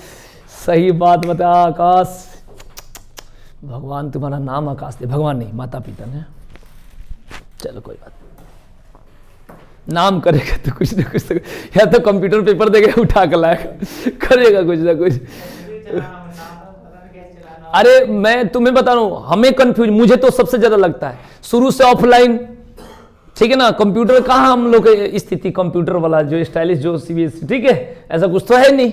सही बात बता आकाश, भगवान तुम्हारा नाम आकाश दे, भगवान नहीं माता पिता ने, चलो कोई बात, नाम करेगा तो कुछ ना कुछ तो, या तो कंप्यूटर पेपर देगा उठा कर लाएगा, करेगा कुछ ना कुछ। अरे मैं तुम्हें बता रहा हूं, हमें कंफ्यूज, मुझे तो सबसे ज्यादा लगता है शुरू से ऑफलाइन, ठीक है ना। कंप्यूटर कहाँ हम लोग स्थिति, कंप्यूटर वाला जो स्टाइलिश जो सीबीएसई, ठीक है, ऐसा कुछ तो है नहीं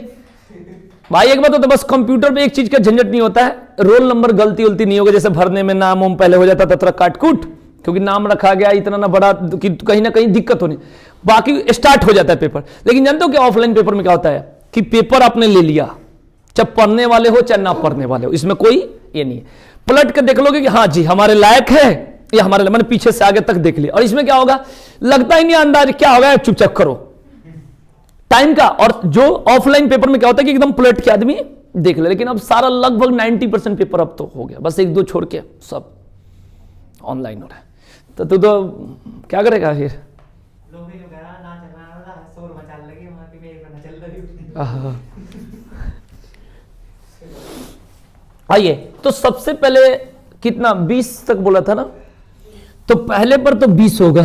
भाई। एक बात तो बस कंप्यूटर पे एक चीज का झंझट नहीं होता है, रोल नंबर गलती उलती नहीं होगा, जैसे भरने में नाम पहले हो जाता था थोड़ा काटकूट, क्योंकि नाम रखा गया इतना ना बड़ा कि कहीं ना कहीं दिक्कत होनी, बाकी स्टार्ट हो जाता है पेपर। लेकिन जानते हो कि ऑफलाइन पेपर में क्या होता है कि पेपर आपने ले लिया, चाहे पढ़ने वाले हो चाहे ना पढ़ने वाले हो, इसमें कोई ये नहीं है। पलट के देख लोगे कि हाँ जी हमारे लायक है, या हमारे मैंने पीछे से आगे तक देख लिया। और इसमें क्या होगा, लगता ही नहीं अंदाज क्या होगा, चुपचाप करो टाइम का। और जो ऑफलाइन पेपर में क्या होता है कि एकदम पलट के आदमी देख ले। लेकिन अब सारा लगभग 90% पेपर अब तो हो गया, बस एक दो छोड़ के सब ऑनलाइन हो रहा है। तो तू तो क्या करेगा फिर? आइए, तो सबसे पहले कितना 20 तक बोला था ना, तो पहले पर तो 20 होगा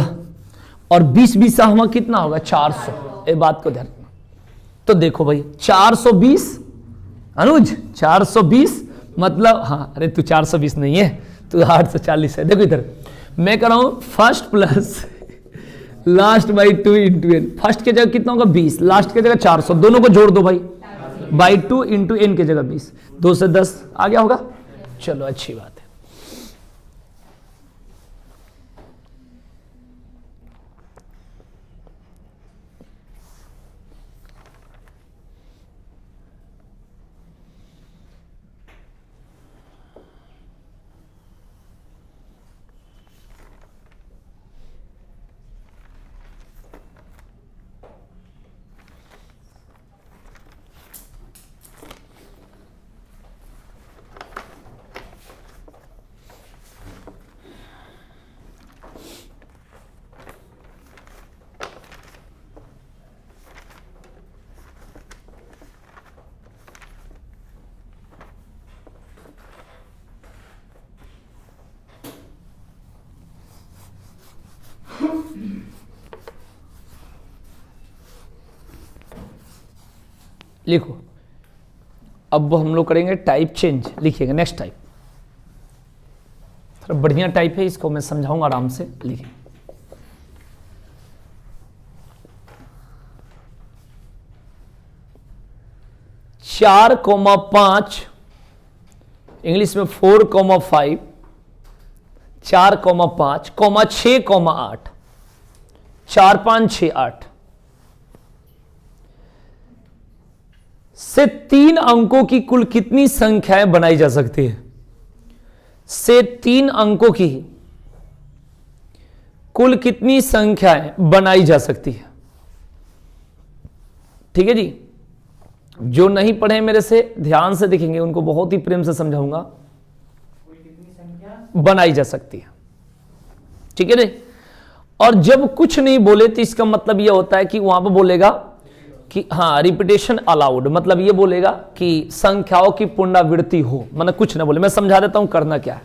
और 20 हमारा कितना होगा 400। ये बात को ध्यान रखना। तो देखो भाई 420 अनुज 420 मतलब हाँ, अरे तू 420 नहीं है, तू 840 है। देखो इधर मैं कर रहा हूं first plus last by 2 into N. First के जगह कितना होगा 20, लास्ट के जगह 400, दोनों को जोड़ दो भाई, बाई 2 इंटू एन के जगह 20, 2 से 10 आ गया होगा। चलो अच्छी बात है। लिखो, अब हम लोग करेंगे टाइप चेंज। लिखिएगा नेक्स्ट टाइप, थोड़ा बढ़िया टाइप है, इसको मैं समझाऊंगा आराम से। लिखिए 4,5 इंग्लिश में 4,5 4,5 6,8 4 5 6 8 से 3 अंकों की कुल कितनी संख्याएं बनाई जा सकती है? से 3 अंकों की कुल कितनी संख्याएं बनाई जा सकती है? ठीक है जी, जो नहीं पढ़े मेरे से ध्यान से देखेंगे, उनको बहुत ही प्रेम से समझाऊंगा। बनाई जा सकती है, ठीक है जी। और जब कुछ नहीं बोले तो इसका मतलब यह होता है कि वहां पर बोलेगा कि हाँ रिपीटेशन अलाउड, मतलब ये बोलेगा कि संख्याओं की पुनरावृत्ति हो, मतलब कुछ ना बोले। मैं समझा देता हूं करना क्या है।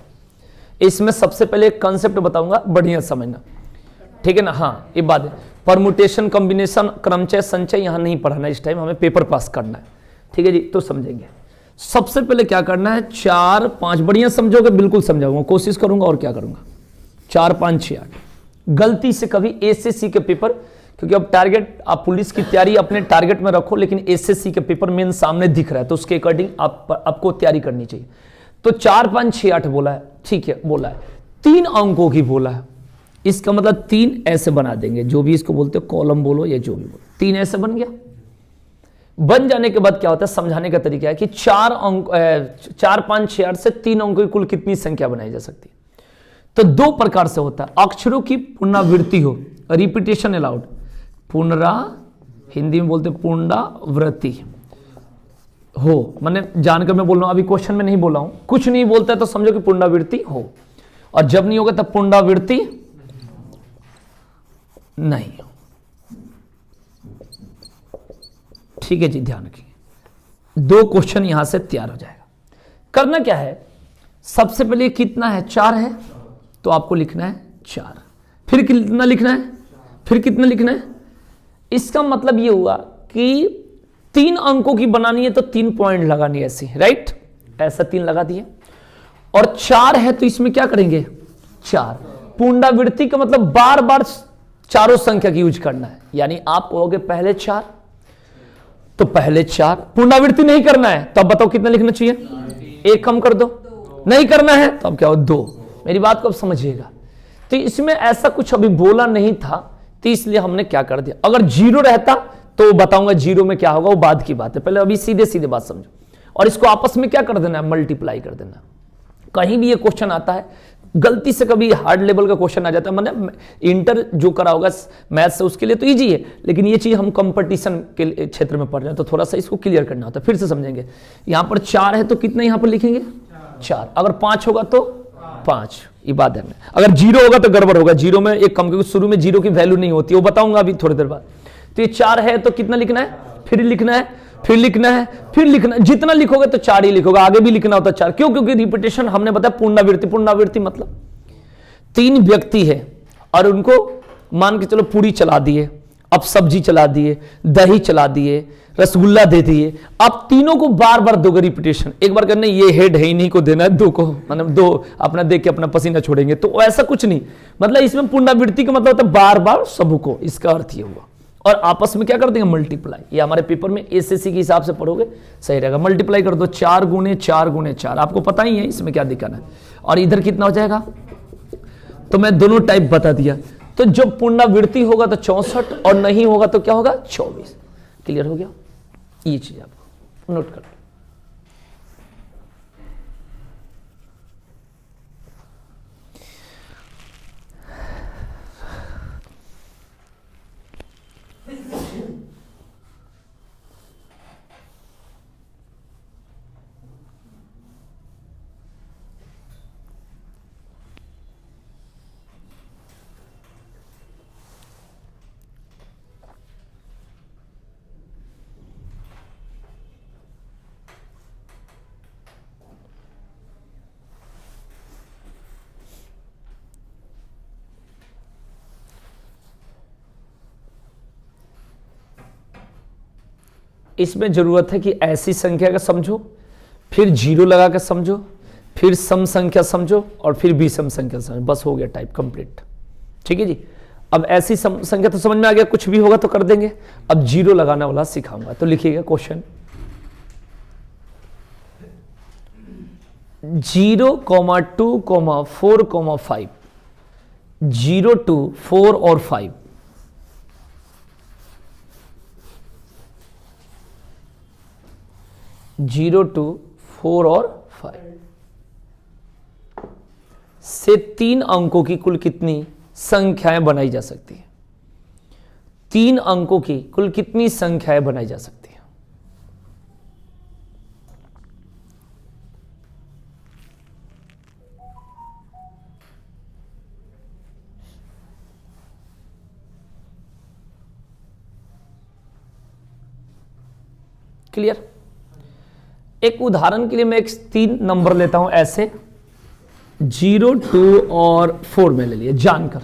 इसमें सबसे पहले एक कंसेप्ट बताऊंगा, बढ़िया समझना, ठीक है ना। हाँ ये बात है, परमुटेशन, कॉम्बिनेशन, क्रमचय, संचय यहां नहीं पढ़ना इस टाइम, हमें पेपर पास करना है, ठीक है जी। तो समझेंगे सबसे पहले क्या करना है, 4 5 बढ़िया समझोगे, बिल्कुल समझाऊंगा, कोशिश करूंगा। और क्या करूंगा, 4 5 6 8 गलती से कभी एसएससी के पेपर, क्योंकि अब टारगेट आप पुलिस की तैयारी अपने टारगेट में रखो, लेकिन एसएससी के पेपर मेन सामने दिख रहा है, तो उसके अकॉर्डिंग आपको तैयारी करनी चाहिए। तो 4 5 6 8 बोला है, ठीक है, बोला है 3 अंकों की बोला है, इसका मतलब 3 ऐसे बना देंगे, जो भी इसको बोलते हो कॉलम बोलो या जो भी बोलो, 3 ऐसे बन गया। बन जाने के बाद क्या होता है, समझाने का तरीका है कि 4 5 6 8 से 3 अंकों की कुल कितनी संख्या बनाई जा सकती है। तो 2 प्रकार से होता है, अक्षरों की पुनरावृत्ति हो, रिपीटेशन अलाउड, हिंदी में बोलते पुनरावृत्ति हो, मैंने जानकर मैं बोल रहा हूं, अभी क्वेश्चन में नहीं बोला हूं। कुछ नहीं बोलता है तो समझो कि पुनरावृत्ति हो, और जब नहीं होगा तब पुनरावृत्ति नहीं हो, ठीक है जी। ध्यान रखिए, 2 क्वेश्चन यहां से तैयार हो जाएगा। करना क्या है, सबसे पहले कितना है 4 है, तो आपको लिखना है 4, फिर कितना लिखना है, फिर कितना लिखना है। इसका मतलब यह हुआ कि 3 अंकों की बनानी है तो 3 पॉइंट लगानी है ऐसी, राइट, ऐसा 3 लगा दिए। और 4 है तो इसमें क्या करेंगे 4, पुनरावृत्ति का मतलब बार बार चारों संख्या की यूज करना है। यानी आप कहोगे पहले 4 तो पहले 4, पुनरावृत्ति नहीं करना है तो अब बताओ कितना लिखना चाहिए, 1 कम कर दो, नहीं करना है तो अब क्या हो 2। मेरी बात को अब समझिएगा। तो इसमें ऐसा कुछ अभी बोला नहीं था, तो इसलिए हमने क्या कर दिया। अगर जीरो रहता तो बताऊंगा जीरो में क्या होगा, वो बाद की बात है, पहले अभी सीधे सीधे बात समझो। और इसको आपस में क्या कर देना है, मल्टीप्लाई कर देना। कहीं भी ये क्वेश्चन आता है, गलती से कभी हार्ड लेवल का क्वेश्चन आ जाता है, मतलब इंटर जो करा होगा मैथ से उसके लिए तो इजी है, लेकिन ये चीज हम कंपटीशन के क्षेत्र में पढ़ रहे हैं तो थोड़ा सा इसको क्लियर करना होता है। फिर से समझेंगे, यहां पर 4 है तो कितना यहां पर लिखेंगे 4, अगर 5 होगा तो 5, ये बात है। अगर 0 होगा तो गड़बड़ होगा, 0 में एक कम, क्योंकि शुरू में 0 की वैल्यू नहीं होती, वो बताऊंगा अभी थोड़ी देर बाद। तो ये 4 है तो कितना लिखना है, फिर लिखना है, फिर लिखना है, फिर लिखना है, जितना लिखोगे तो 4 ही लिखोगे, आगे भी लिखना होता है 4। क्यों? क्योंकि रिपीटेशन हमने बताया पुनरावृत्ति। पुनरावृत्ति मतलब 3 व्यक्ति है और उनको मान के चलो पूरी चला दिए, अब सब्जी चला दिए, दही चला दिए, रसगुल्ला दे दिए, अब तीनों को बार बार दोगे रिपीटेशन। एक बार करने ये हेड है इन्हीं को देना है, 2 को, मतलब 2 अपना देख के अपना पसीना छोड़ेंगे, तो ऐसा कुछ नहीं। मतलब इसमें पुनरावृत्ति का मतलब होता है बार बार सबको, इसका अर्थ ये हुआ। और आपस में क्या कर देंगे, मल्टीप्लाई। ये हमारे पेपर में एसएससी के हिसाब से पढ़ोगे सही रहेगा। मल्टीप्लाई कर दो, 4 गुणे 4 गुणे 4, आपको पता ही है इसमें क्या दिखाना है। और इधर कितना हो जाएगा, तो मैं दोनों टाइप बता दिया। तो जो पुनरावृत्ति होगा तो 64 और नहीं होगा तो क्या होगा 24। क्लियर हो गया, ये चीज आपको नोट कर लो। इसमें जरूरत है कि ऐसी संख्या का समझो, फिर 0 लगा कर समझो, फिर सम संख्या समझो और फिर विषम संख्या समझो, बस हो गया टाइप कंप्लीट। ठीक है जी। अब ऐसी संख्या तो समझ में आ गया, कुछ भी होगा तो कर देंगे। अब 0 लगाना वाला सिखाऊंगा, तो लिखिएगा क्वेश्चन 0, 2, 4, 5, 0 2 4 और 5, 0 2 4 और 5 से 3 अंकों की कुल कितनी संख्याएं बनाई जा सकती है? 3 अंकों की कुल कितनी संख्याएं बनाई जा सकती है? क्लियर? एक उदाहरण के लिए मैं 3 नंबर लेता हूं ऐसे, 0 2 और 4 में ले लिए जानकर,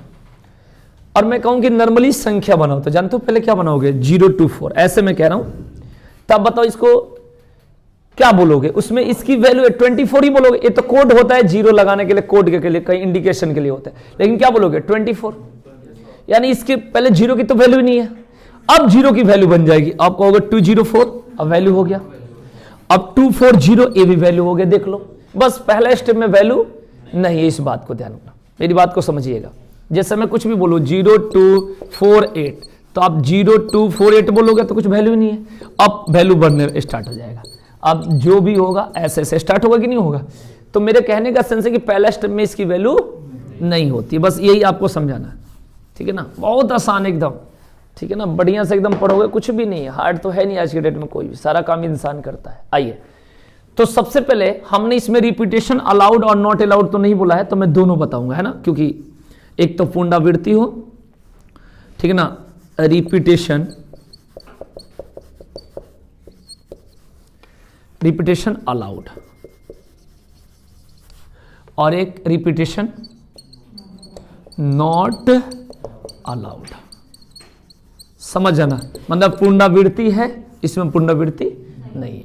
और मैं कहूं कि नॉर्मली संख्या बनाओ, तो जानते हो पहले क्या बनाओगे 0 2 4, ऐसे मैं कह रहा हूं, तब बताओ इसको क्या बोलोगे? उसमें इसकी वैल्यू है 24 ही बोलोगे। ये तो कोड होता है 0 लगाने के लिए, कोड के लिए, कहीं इंडिकेशन के लिए होता है, लेकिन क्या बोलोगे 24, यानी इसके पहले 0 की तो वैल्यू नहीं है, अब 0 की वैल्यू बन जाएगी। आप कहोगे 204, अब वैल्यू हो गया। अब 240 ये भी वैल्यू हो गया, देख लो। बस पहला स्टेप में वैल्यू नहीं है, इस बात को ध्यान रखना, मेरी बात को समझिएगा। जैसे मैं कुछ भी बोलूं 0 2 4 8, तो आप 0 2 4 8 बोलोगे तो कुछ वैल्यू नहीं है, अब वैल्यू बढ़ने स्टार्ट हो जाएगा। अब जो भी होगा ऐसे ऐसे स्टार्ट होगा कि नहीं होगा? तो मेरे कहने का सेंस है कि पहला स्टेप में इसकी वैल्यू नहीं होती, बस यही आपको समझाना है। ठीक है ना, बहुत आसान एकदम। ठीक है ना, बढ़िया से एकदम पढ़ोगे, कुछ भी नहीं है, हार्ड तो है नहीं आज के डेट में, कोई भी सारा काम इंसान करता है। आइए, तो सबसे पहले हमने इसमें रिपीटेशन अलाउड और नॉट अलाउड तो नहीं बोला है, तो मैं दोनों बताऊंगा, है ना, क्योंकि एक तो पुनरावृत्ति हो, ठीक है ना, रिपीटेशन अलाउड, और एक रिपीटेशन नॉट अलाउड। समझ जाना, मतलब पुनरावृत्ति है, इसमें पुनरावृत्ति नहीं है।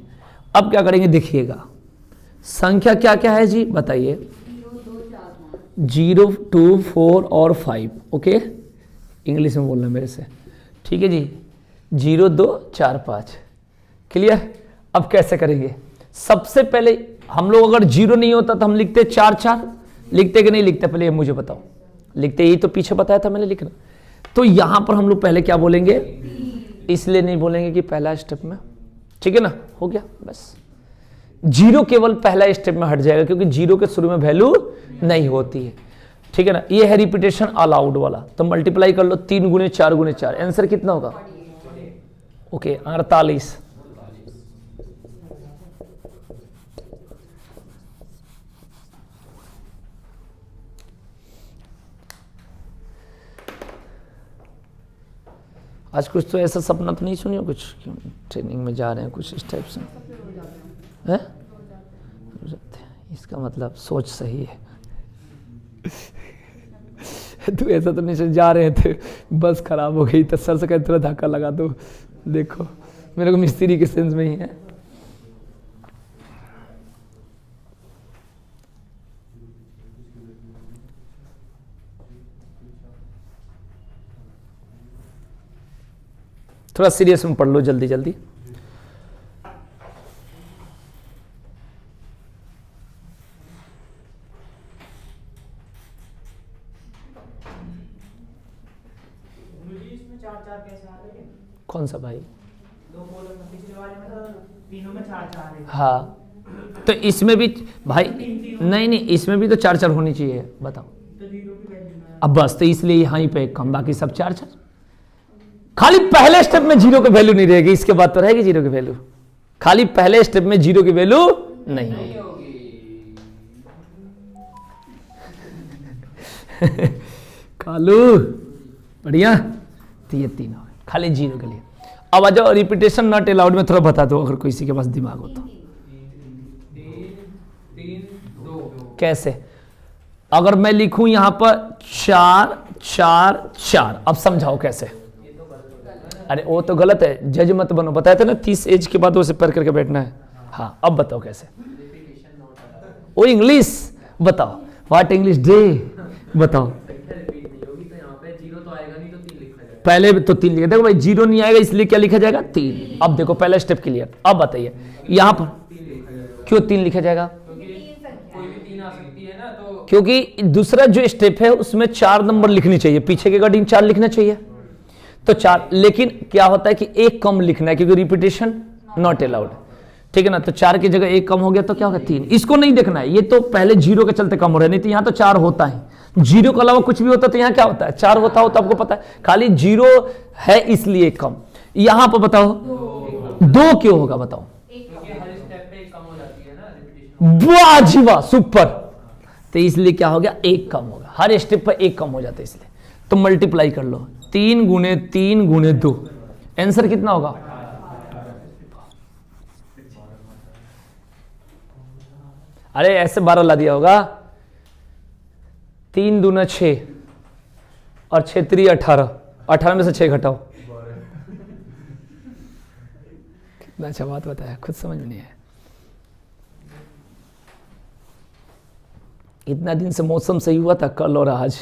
अब क्या करेंगे देखिएगा, संख्या क्या क्या है जी बताइए? 0 2 4 और 5, ओके, इंग्लिश में बोलना मेरे से, ठीक है जी। 0 2 4 5, क्लियर? अब कैसे करेंगे? सबसे पहले हम लोग अगर 0 नहीं होता तो हम लिखते 4 4, लिखते कि नहीं लिखते, पहले ये मुझे बताओ। लिखते ही तो पीछे बताया था मैंने लिखना। तो यहां पर हम लोग पहले क्या बोलेंगे, इसलिए नहीं बोलेंगे कि पहला स्टेप में, ठीक है ना, हो गया बस। जीरो केवल पहला स्टेप में हट जाएगा क्योंकि जीरो के शुरू में वैल्यू नहीं होती है, ठीक है ना। ये है रिपीटेशन अलाउड वाला, तो मल्टीप्लाई कर लो 3 गुने 4 गुने 4, आंसर कितना होगा, ओके 48। आज कुछ तो ऐसा सपना तो नहीं सुनियो, कुछ ट्रेनिंग में जा रहे हैं कुछ इस टाइप से है? इसका मतलब सोच सही है। तू ऐसा तो नहीं जा रहे थे, बस खराब हो गई तो सर से कहते थोड़ा धक्का लगा दो, देखो मेरे को मिस्त्री के सेंस में ही है। थोड़ा सीरियस में पढ़ लो जल्दी जल्दी। कौन सा भाई? दो कॉलम में, पिछले वाले में तो तीनों में 4-4 है। हाँ तो इसमें भी भाई नहीं नहीं, इसमें भी तो 4-4 होनी चाहिए, बताओ। तो जीरो की वैल्यू में अब बस तो इसलिए यहाँ ही पे एक कम, बाकी सब 4-4। खाली पहले स्टेप में जीरो की वैल्यू नहीं रहेगी, इसके बाद तो रहेगी जीरो की वैल्यू। खाली पहले स्टेप में जीरो की वैल्यू नहीं होगी। कालू बढ़िया, तो ये 3 हो गए खाली जीरो के लिए। अब आ जाओ रिपीटेशन नॉट अलाउड में, थोड़ा बता दो अगर किसी के पास दिमाग हो तो। 3-2 कैसे? अगर मैं लिखूं यहां पर 4-4-4, अब समझाओ कैसे। अरे वो तो गलत है, जज मत बनो, बताया था ना 30 एज के बाद उसे पैर करके बैठना है। हाँ अब बताओ कैसे। वो इंग्लिश बताओ, व्हाट इंग्लिश डे बताओ। पहले तो 3 लिखा, देखो भाई जीरो नहीं आएगा इसलिए क्या लिखा जाएगा 3। अब देखो पहला स्टेप क्लियर। अब बताइए यहां पर क्यों 3 लिखा जाएगा, कोई भी 3 आ सकती है ना, तो क्योंकि दूसरा जो स्टेप है उसमें 4 नंबर लिखनी चाहिए, पीछे के अकॉर्डिंग 4 लिखना चाहिए, तो 4। लेकिन क्या होता है कि एक कम लिखना है क्योंकि रिपीटेशन नॉट अलाउड, ठीक है ना। तो 4 की जगह एक कम हो गया तो क्या होगा 3। इसको नहीं देखना है, ये तो पहले जीरो के चलते कम हो रहा है, नहीं तो यहाँ तो 4 होता है। जीरो के अलावा कुछ भी होता तो यहाँ क्या होता है 4 होता हो, तो आपको पता है। खाली जीरो है इसलिए कम। यहाँ पर बताओ 2 क्यों होगा बताओ। क्योंकि हर स्टेप पे 1 कम हो जाती है ना रिपीटेशन। वाह जी वाह सुपर। तो इसलिए क्या हो गया 1 कम होगा, हर स्टेप पर 1 कम हो जाता है इसलिए। तो मल्टीप्लाई कर लो 3 गुने 3 गुने 2, आंसर कितना होगा, अरे ऐसे 12 ला दिया होगा। 3 दूना 6 और 6 3 18, 18 में से 6 घटाओ। कितना अच्छा बात बताया, खुद समझ में नहीं है। इतना दिन से मौसम सही हुआ था, कल और आज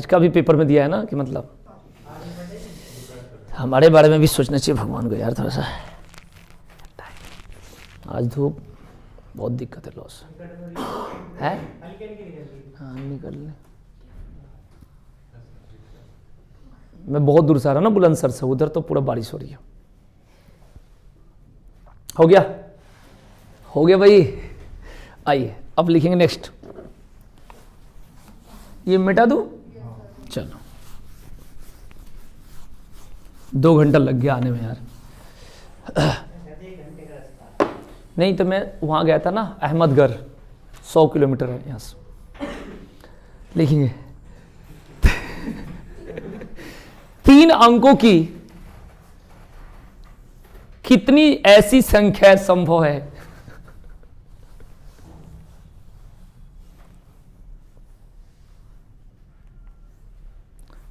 का भी पेपर में दिया है ना कि मतलब हमारे बारे में भी सोचना चाहिए भगवान को यार थोड़ा सा। आज धूप बहुत दिक्कत है, लॉस है। हाँ निकल ले, मैं बहुत दूर से आ रहा ना बुलंदशहर से, उधर तो पूरा बारिश हो रही है। हो गया भाई। आइए अब लिखेंगे नेक्स्ट। ये मिटा दूं, चलो 2 घंटा लग गया आने में यार। नहीं तो मैं वहां गया था ना अहमदगढ़, 100 किलोमीटर है यहाँ से। लिखेंगे 3 अंकों की कितनी ऐसी संख्या संभव है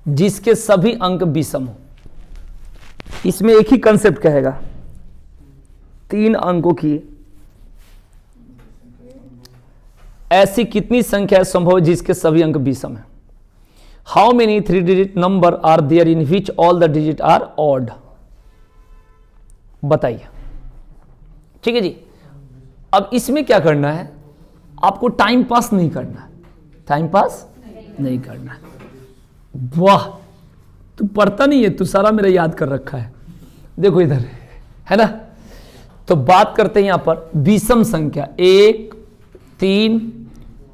जिसके सभी अंक विषम हो। इसमें एक ही कंसेप्ट कहेगा, 3 अंकों की ऐसी कितनी संख्या संभव है जिसके सभी अंक विषम है। How many 3 digit number are there in which all the digits are odd. बताइए, ठीक है जी। अब इसमें क्या करना है, आपको टाइम पास नहीं करना है, टाइम पास नहीं करना है। वाह, तू पढ़ता नहीं है, तू सारा मेरा याद कर रखा है। देखो इधर है ना। तो बात करते हैं यहां पर विषम संख्या 1 3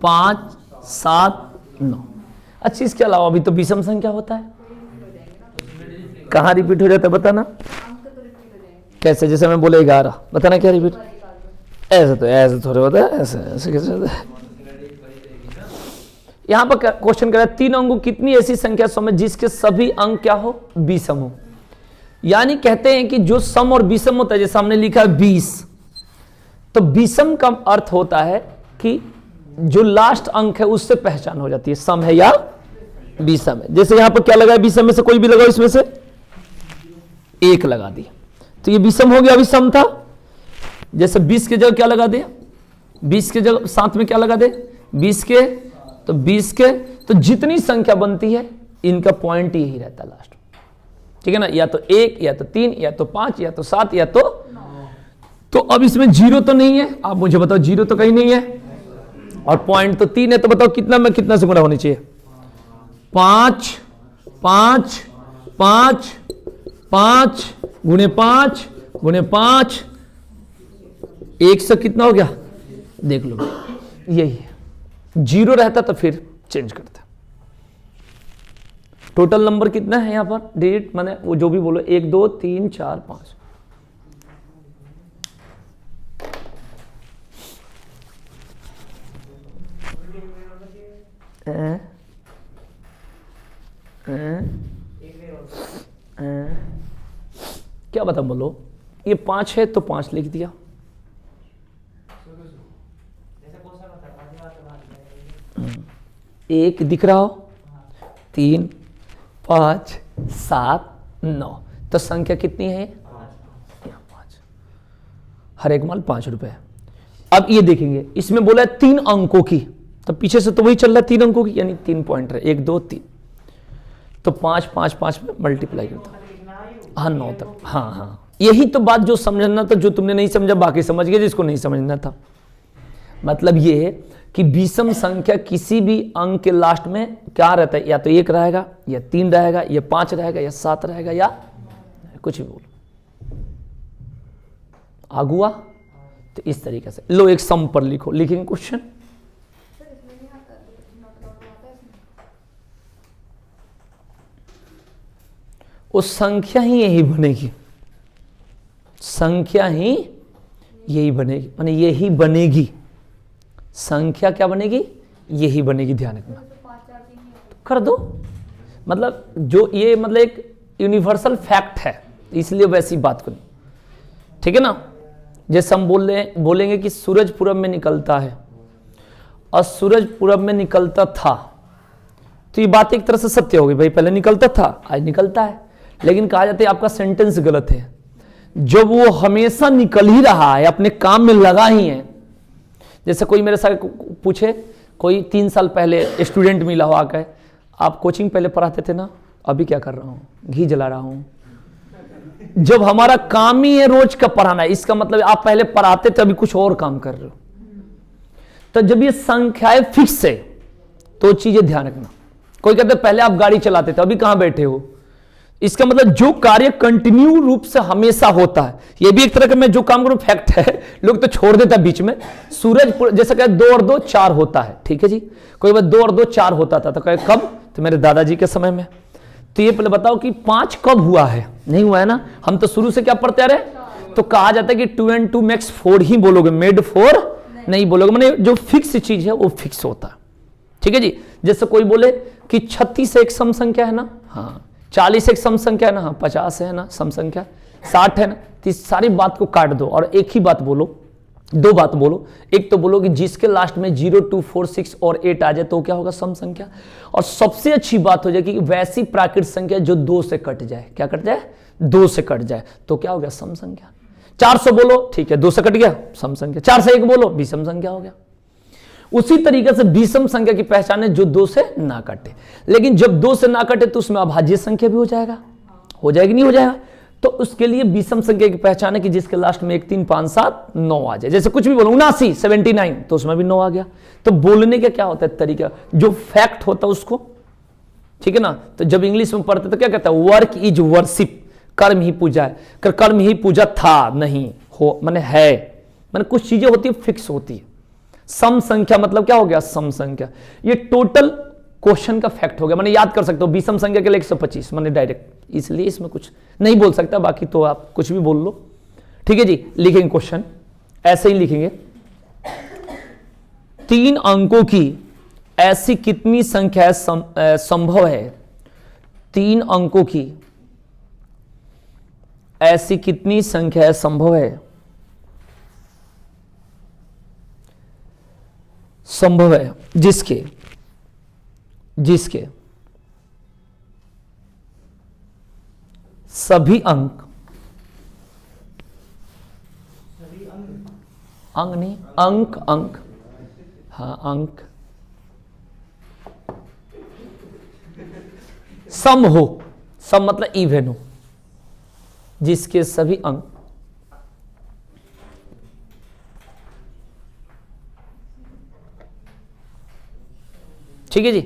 5 7 9। अच्छा, इसके अलावा भी तो विषम संख्या होता है। कहाँ रिपीट हो जाता है बताना। कैसे? जैसे मैं बोले 11, बताना क्या रिपीट। ऐसे तो ऐसे थोड़े होता है, ऐसे ऐसे कैसे होता है। यहां पर क्वेश्चन कर रहा है 3 अंकों कितनी ऐसी संख्या सम है जिसके सभी अंक क्या हो, विषम हो। यानी कहते हैं कि जो सम और विषम होता है, जैसे हमने लिखा है 20, तो विषम का अर्थ होता है कि जो लास्ट अंक है उससे पहचान हो जाती है सम है या विषम है। जैसे यहां पर क्या लगा है, विषम में से कोई भी लगाओ, इसमें से 1 लगा दिया तो ये विषम हो गया, विषम था। जैसे 20 के जगह क्या लगा दिया, 20 के जगह साथ में क्या लगा दे, 20 के, तो 20 के, तो जितनी संख्या बनती है इनका पॉइंट यही रहता है लास्ट, ठीक है ना। या तो 1 या तो 3 या तो 5 या तो 7 या तो 9। तो अब इसमें 0 तो नहीं है, आप मुझे बताओ, 0 तो कहीं नहीं है और पॉइंट तो 3 है। तो बताओ कितना में कितना से गुणा होनी चाहिए, 5 5 5 5 गुणे 5 गुणे 5, 1 से कितना हो गया, देख लो यही है। 0 रहता तो फिर चेंज करता। टोटल नंबर कितना है यहां पर डिजिट, माने वो जो भी बोलो, 1 2 3 4 5। क्या बता बोलो, ये 5 है तो 5 लिख दिया। एक दिख रहा हो, 3 5 7 9, तो संख्या कितनी है, 5। हर एक माल 5 रुपए। अब ये देखेंगे, इसमें बोला है 3 अंकों की, तो पीछे से तो वही चल रहा है 3 अंकों की, यानी 3 पॉइंट है, 1 2 3, तो 5 5 5 में मल्टीप्लाई करता, हाँ 9 तक। हाँ हाँ, यही तो बात जो समझना था, जो तुमने नहीं समझा बाकी समझ गए जिसको नहीं समझना था। मतलब ये है कि विषम संख्या किसी भी अंक के लास्ट में क्या रहता है, या तो 1 रहेगा या 3 रहेगा या 5 रहेगा या 7 रहेगा या कुछ भी बोलो। आगुआ तो इस तरीके से लो, एक सम पर लिखो, लिखेंगे क्वेश्चन। वो संख्या ही यही बनेगी, संख्या ही यही बनेगी, माने यही बनेगी। संख्या क्या बनेगी, यही बनेगी, ध्यान रखना। कर दो, मतलब जो ये मतलब एक यूनिवर्सल फैक्ट है, इसलिए वैसी बात को नहीं, ठीक है ना। जैसे हम बोलेंगे कि सूरज पूरब में निकलता है और सूरज पूरब में निकलता था, तो ये बात एक तरह से सत्य होगी, भाई पहले निकलता था आज निकलता है। लेकिन कहा जाता है आपका सेंटेंस गलत है, जब वो हमेशा निकल ही रहा है, अपने काम में लगा ही है। जैसे कोई मेरे साथ पूछे, कोई 3 साल पहले स्टूडेंट मिला हो आकर, आप कोचिंग पहले पढ़ाते थे ना, अभी क्या कर रहा हूँ, घी जला रहा हूँ। जब हमारा काम ही है रोज का पढ़ाना, इसका मतलब आप पहले पढ़ाते थे, अभी कुछ और काम कर रहे हो। तो जब ये संख्याएं फिक्स है तो चीजें ध्यान रखना। कोई कहते पहले आप गाड़ी चलाते थे, अभी कहां बैठे हो, इसका मतलब जो कार्य कंटिन्यू रूप से हमेशा होता है, ये भी एक तरह का मैं जो काम करूं फैक्ट है, लोग तो छोड़ देता बीच में। सूरज जैसे कहे 2 और 2 4 होता है, ठीक है जी, कोई बात 2 और 2 4 होता था, तो कहे कब, तो मेरे दादाजी के समय में। तो ये पहले बताओ कि 5 कब हुआ है, नहीं हुआ है ना, हम तो शुरू से क्या पढ़ते आ रहे। तो कहा जाता है कि 2 and 2 makes 4 ही बोलोगे, मेड 4 नहीं बोलोगे, माने जो फिक्स चीज है वो फिक्स होता है, ठीक है जी। जैसे कोई बोले कि 36 एक सम संख्या है ना, हाँ 40 एक सम संख्या है ना, हाँ 50 है ना सम संख्या, 60 है ना, तो इस सारी बात को काट दो और एक ही बात बोलो, 2 बात बोलो। एक तो बोलो कि जिसके लास्ट में 0 2 4 6 और 8 आ जाए तो क्या होगा, सम संख्या। और सबसे अच्छी बात हो जाए कि वैसी प्राकृत संख्या जो 2 से कट जाए, क्या कट जाए, 2 से कट जाए, तो क्या हो गया, सम संख्या। 400 बोलो, ठीक है 2 से कट गया, सम संख्या। 4 से 1 बोलो, विषम संख्या हो गया। उसी तरीके से विषम संख्या की पहचान है जो 2 से ना कटे। लेकिन जब 2 से ना कटे तो उसमें अभाज्य संख्या भी हो जाएगा, हो जाएगी नहीं हो जाएगा। तो उसके लिए विषम संख्या की पहचान है कि जिसके लास्ट में 1 3 5 7 9 आ जाए। जैसे कुछ भी बोलो 79 79, तो उसमें भी 9 आ गया। तो बोलने का क्या होता है तरीका, जो फैक्ट होता है उसको ठीक है ना। तो जब इंग्लिश में पढ़ते तो क्या कहता है, वर्क इज वर्शिप, कर्म ही पूजा है। कर्म ही पूजा था, नहीं हो माने है, माने कुछ चीजें होती है फिक्स होती है। सम संख्या मतलब क्या हो गया, सम संख्या। ये टोटल क्वेश्चन का फैक्ट हो गया, मैंने याद कर सकते हो विषम संख्या के लिए 125 मैंने डायरेक्ट, इसलिए इसमें कुछ नहीं बोल सकता, बाकी तो आप कुछ भी बोल लो। ठीक है जी, लिखेंगे क्वेश्चन ऐसे ही लिखेंगे। 3 अंकों की ऐसी कितनी संख्या संभव है, 3 अंकों की ऐसी कितनी संख्या संभव है, संभव है जिसके सभी अंक, अंक नहीं अंक, हाँ अंक सम हो, सम मतलब इवन हो, जिसके सभी अंक ठीक है जी।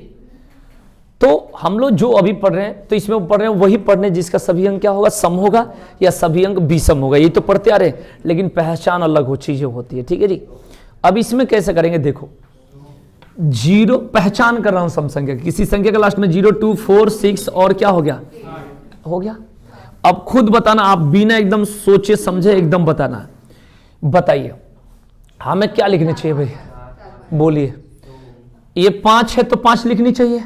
तो हम लोग जो अभी पढ़ रहे हैं तो इसमें पढ़ रहे हैं वही पढ़ने जिसका सभी अंक क्या होगा, सम होगा या सभी अंक विषम होगा, ये तो पढ़ते आ रहे हैं, लेकिन पहचान अलग हो चीजें होती है। ठीक है जी, अब इसमें कैसे करेंगे, देखो जीरो पहचान कर रहा हूं सम संख्या, किसी संख्या के लास्ट में 0 2 4 6 और क्या हो गया, हो गया। अब खुद बताना, आप बिना एकदम सोचे समझे एकदम बताना, बताइए हमें क्या लिखने चाहिए भाई, बोलिए। ये 5 है तो 5 लिखनी चाहिए,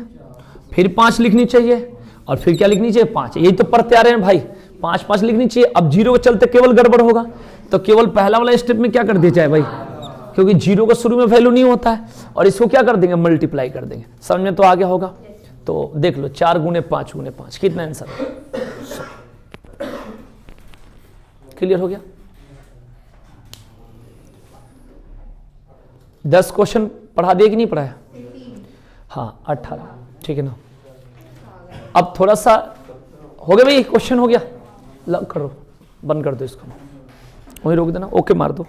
फिर 5 लिखनी चाहिए, और फिर क्या लिखनी चाहिए, 5। यही तो पढ़ते आ रहे हैं भाई, 5 5 लिखनी चाहिए। अब 0 के चलते केवल गड़बड़ होगा, तो केवल पहला वाला स्टेप में क्या कर दिया जाए भाई, क्योंकि 0 का शुरू में वैल्यू नहीं होता है, और इसको क्या कर देंगे, मल्टीप्लाई कर देंगे। समझ में तो आ गया होगा। तो देख लो 4 गुने 5 गुने 5 कितना आंसर, क्लियर हो गया। 10 क्वेश्चन पढ़ा दिए कि नहीं पढ़ाया, हाँ 18, ठीक है ना। अब थोड़ा सा हो गया भाई, क्वेश्चन हो गया, लग करो, बंद कर दो इसको, वहीं रोक देना, ओके मार दो।